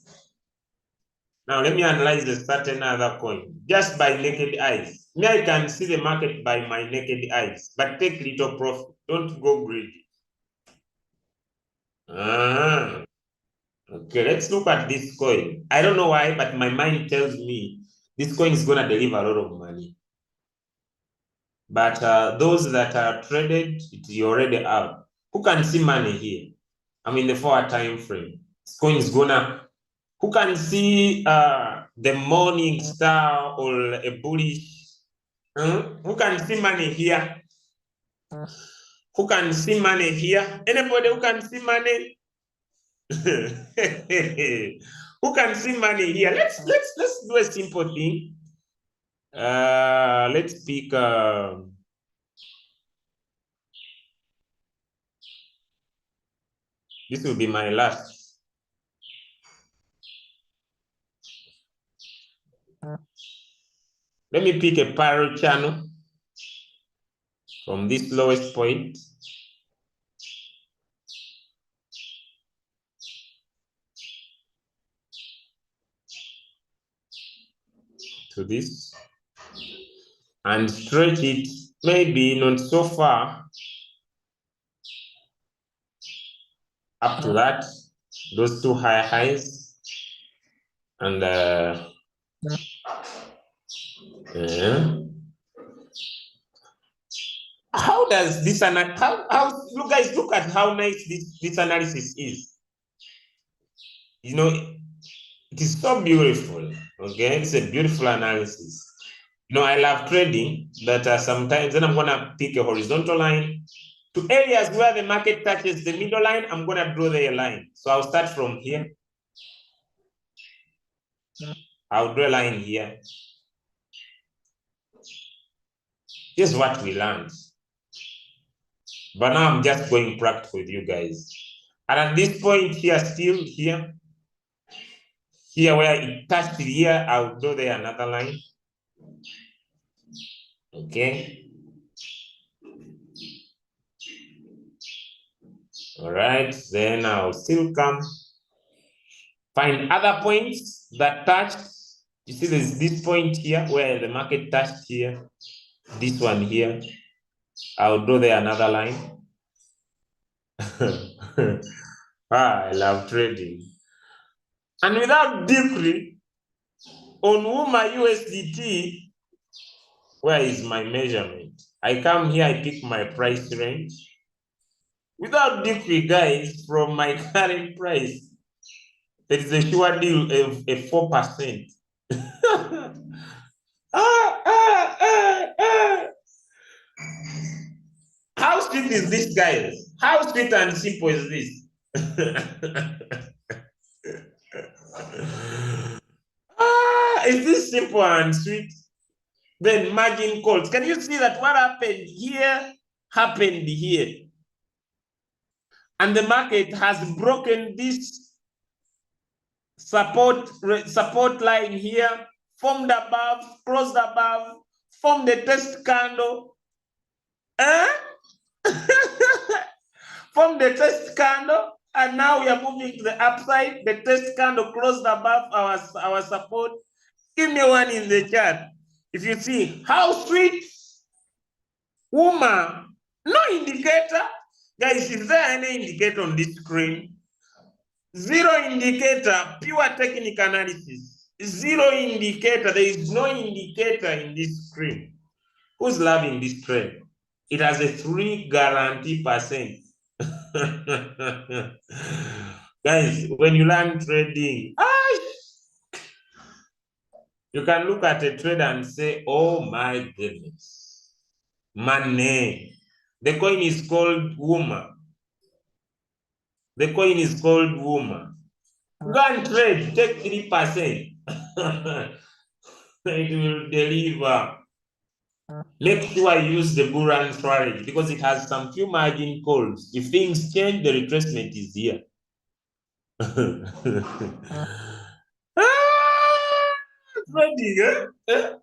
Now, let me analyze a certain other coin just by naked eyes. Me, I can see the market by my naked eyes, but take little profit. Don't go greedy. Okay, let's look at this coin. I don't know why, but my mind tells me this coin is going to deliver a lot of money. But those that are traded, it's already out. Who can see money here? I'm in the 4-hour time frame. This coin is gonna. Who can see the morning star or a bullish? Who can see money here? Who can see money here? Anybody who can see money? Who can see money here? Let's do a simple thing. Let's pick. This will be my last. Let me pick a parallel channel from this lowest point to this and stretch it, maybe not so far up to that, those two high highs, and how does this how you guys look at how nice this analysis is? You know, it is so beautiful. Okay, it's a beautiful analysis. You know, I love trading, but sometimes then I'm gonna pick a horizontal line to areas where the market touches the middle line. I'm gonna draw the line. So I'll start from here. I'll draw a line here. Here's what we learned. But now I'm just going practical with you guys. And at this point here, still here where it touched here, I'll draw there another line. Okay. All right, then I'll still come find other points that touched. You see, there's this point here where the market touched here. This one here. I'll draw there another line. I love trading. And without decree, on UMA USDT, where is my measurement? I come here, I pick my price range. Without decree, guys, from my current price, there is a sure deal of a 4%. How sweet is this, guys? How sweet and simple is this? Is this simple and sweet? Then margin calls. Can you see that what happened here happened here? And the market has broken this support line here, formed above, closed above, formed the test candle. Formed the test candle And now we are moving to the upside. The test candle closed above our support. Give me one in the chat. If you see how sweet, woman, no indicator. Guys, is there any indicator on this screen? Zero indicator, pure technical analysis. Zero indicator. There is no indicator in this screen. Who's loving this trade? It has a 3 guarantee percent. Guys, when you learn trading, you can look at a trade and say, oh my goodness, money. The coin is called Wuma. The coin is called Wuma. Go and trade, take 3%. It will deliver. Make sure you use the bull run strategy because it has some few margin calls. If things change, the retracement is here. Trading, eh?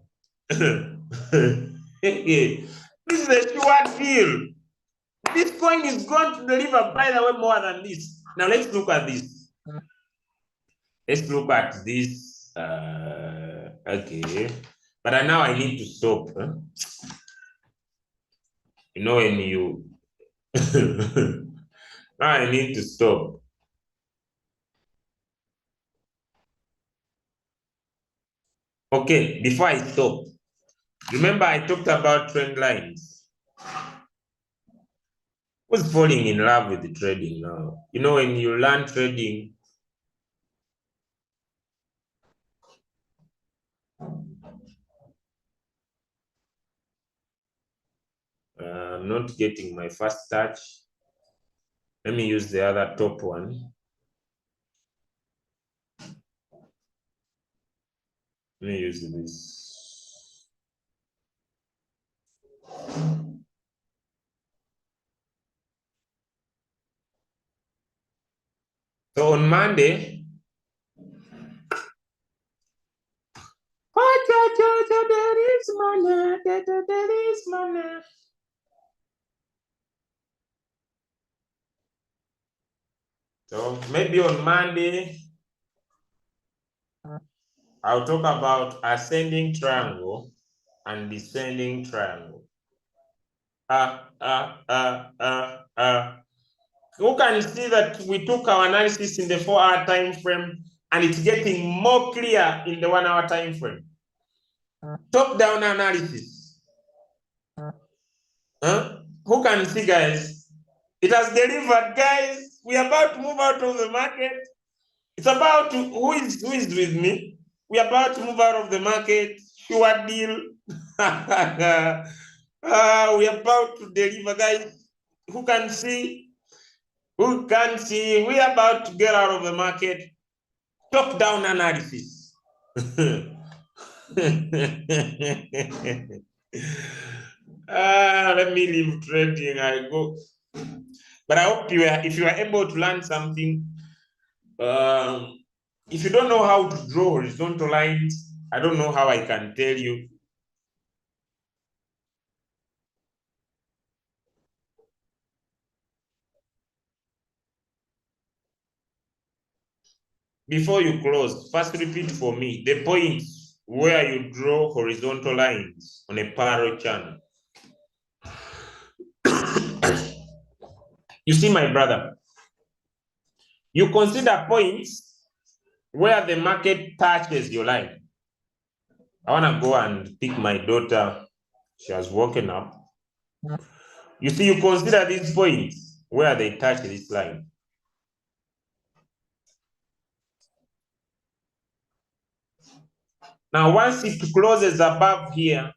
This is a sure deal. This coin is going to deliver, by the way, more than this. Now let's look at this. Let's look at this. Okay. But now I need to stop. Huh? You know, when you now I need to stop. Okay, before I stop, remember I talked about trend lines. Who's falling in love with the trading now? You know, when you learn trading, I'm not getting my first touch. Let me use the other top one. Let me use this. So on Monday, there is money, there is money. So maybe on Monday, I'll talk about ascending triangle and descending triangle. You can see that we took our analysis in the 4-hour time frame and it's getting more clear in the 1-hour time frame. Top-down analysis. Who can see, guys? It has delivered, guys. We are about to move out of the market. It's about to, who is with me? We are about to move out of the market. Sure deal. We are about to deliver, guys. Who can see? Who can see? We are about to get out of the market. Top-down analysis. Let me leave trading. I go. But I hope if you are able to learn something. If you don't know how to draw horizontal lines, I don't know how I can tell you. Before you close, first repeat for me the points where you draw horizontal lines on a parallel channel. You see, my brother, you consider points where the market touches your line. I want to go and pick my daughter. She has woken up. You see, you consider these points where they touch this line. Now, once it closes above here,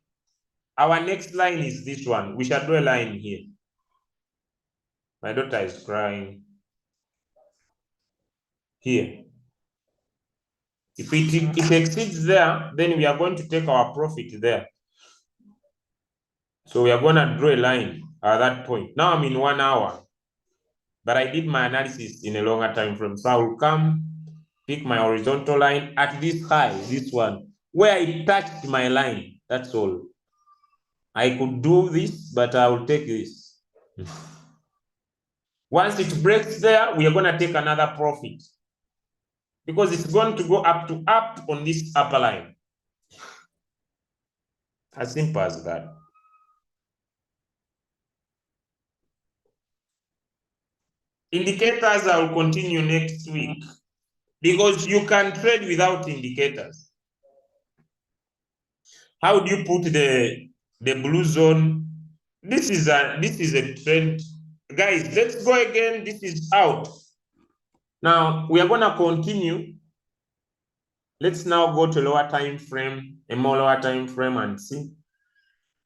our next line is this one. We shall draw a line here. My daughter is crying. Here. If it exceeds there, then we are going to take our profit there. So we are going to draw a line at that point. Now I'm in 1 hour, but I did my analysis in a longer time frame. So I will come, pick my horizontal line at this high, this one, where it touched my line. That's all. I could do this, but I will take this. Once it breaks there, we are going to take another profit because it's going to go up on this upper line. As simple as that. Indicators I will continue next week because you can trade without indicators. How do you put the blue zone? This is a trend. Guys, let's go again. This is out. Now we are going to continue. Let's now go to lower time frame, a more lower time frame, and see.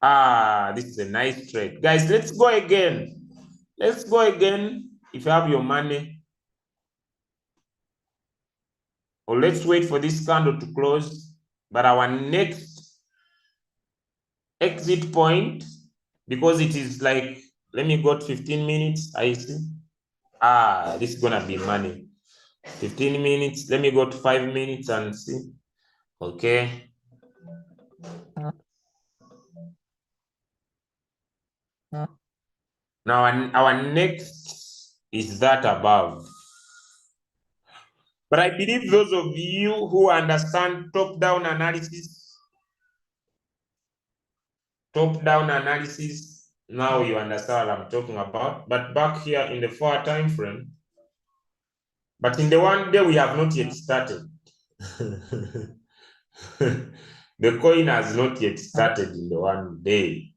This is a nice trade. Guys, let's go again. Let's go again. If you have your money, or let's wait for this candle to close. But our next exit point, because it is like, let me go to 15 minutes. I see. This is gonna be money. 15 minutes. Let me go to 5 minutes and see. Okay. Now our next is that above. But I believe those of you who understand top-down analysis, now you understand what I'm talking about. But back here in the 4 time frame, but in the 1 day, we have not yet started. The coin has not yet started in the 1 day.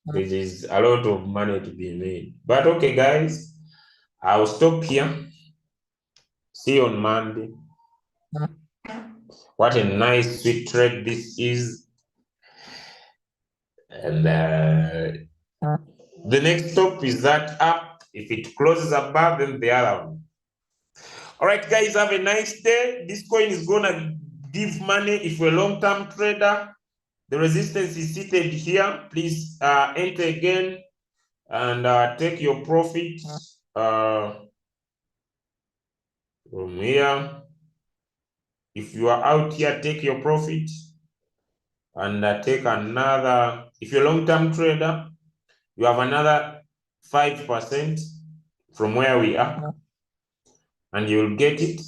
There is a lot of money to be made. But okay, guys, I'll stop here. See you on Monday. What a nice sweet trade this is. And the next stop is that up. If it closes above, then the other one. All right, guys, have a nice day. This coin is going to give money if you're a long-term trader. The resistance is seated here. Please enter again and take your profit from here. If you are out here, take your profit and take another. If you're a long-term trader, you have another 5% from where we are, and you'll get it.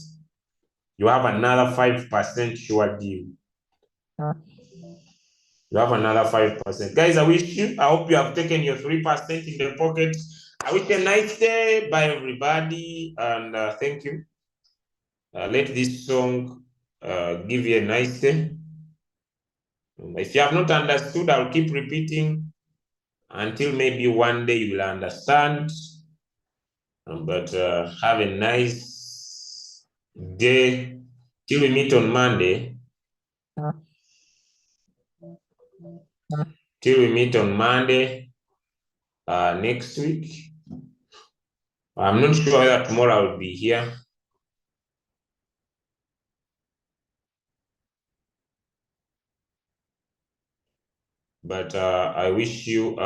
You have another 5% sure deal. You have another 5%. Guys, I hope you have taken your 3% in the pocket. I wish you a nice day. Bye, everybody, and thank you. Let this song give you a nice day. If you have not understood, I'll keep repeating until maybe one day you will understand. But have a nice day. Till we meet on Monday. Till we meet on Monday next week. I'm not sure whether tomorrow I will be here. But I wish you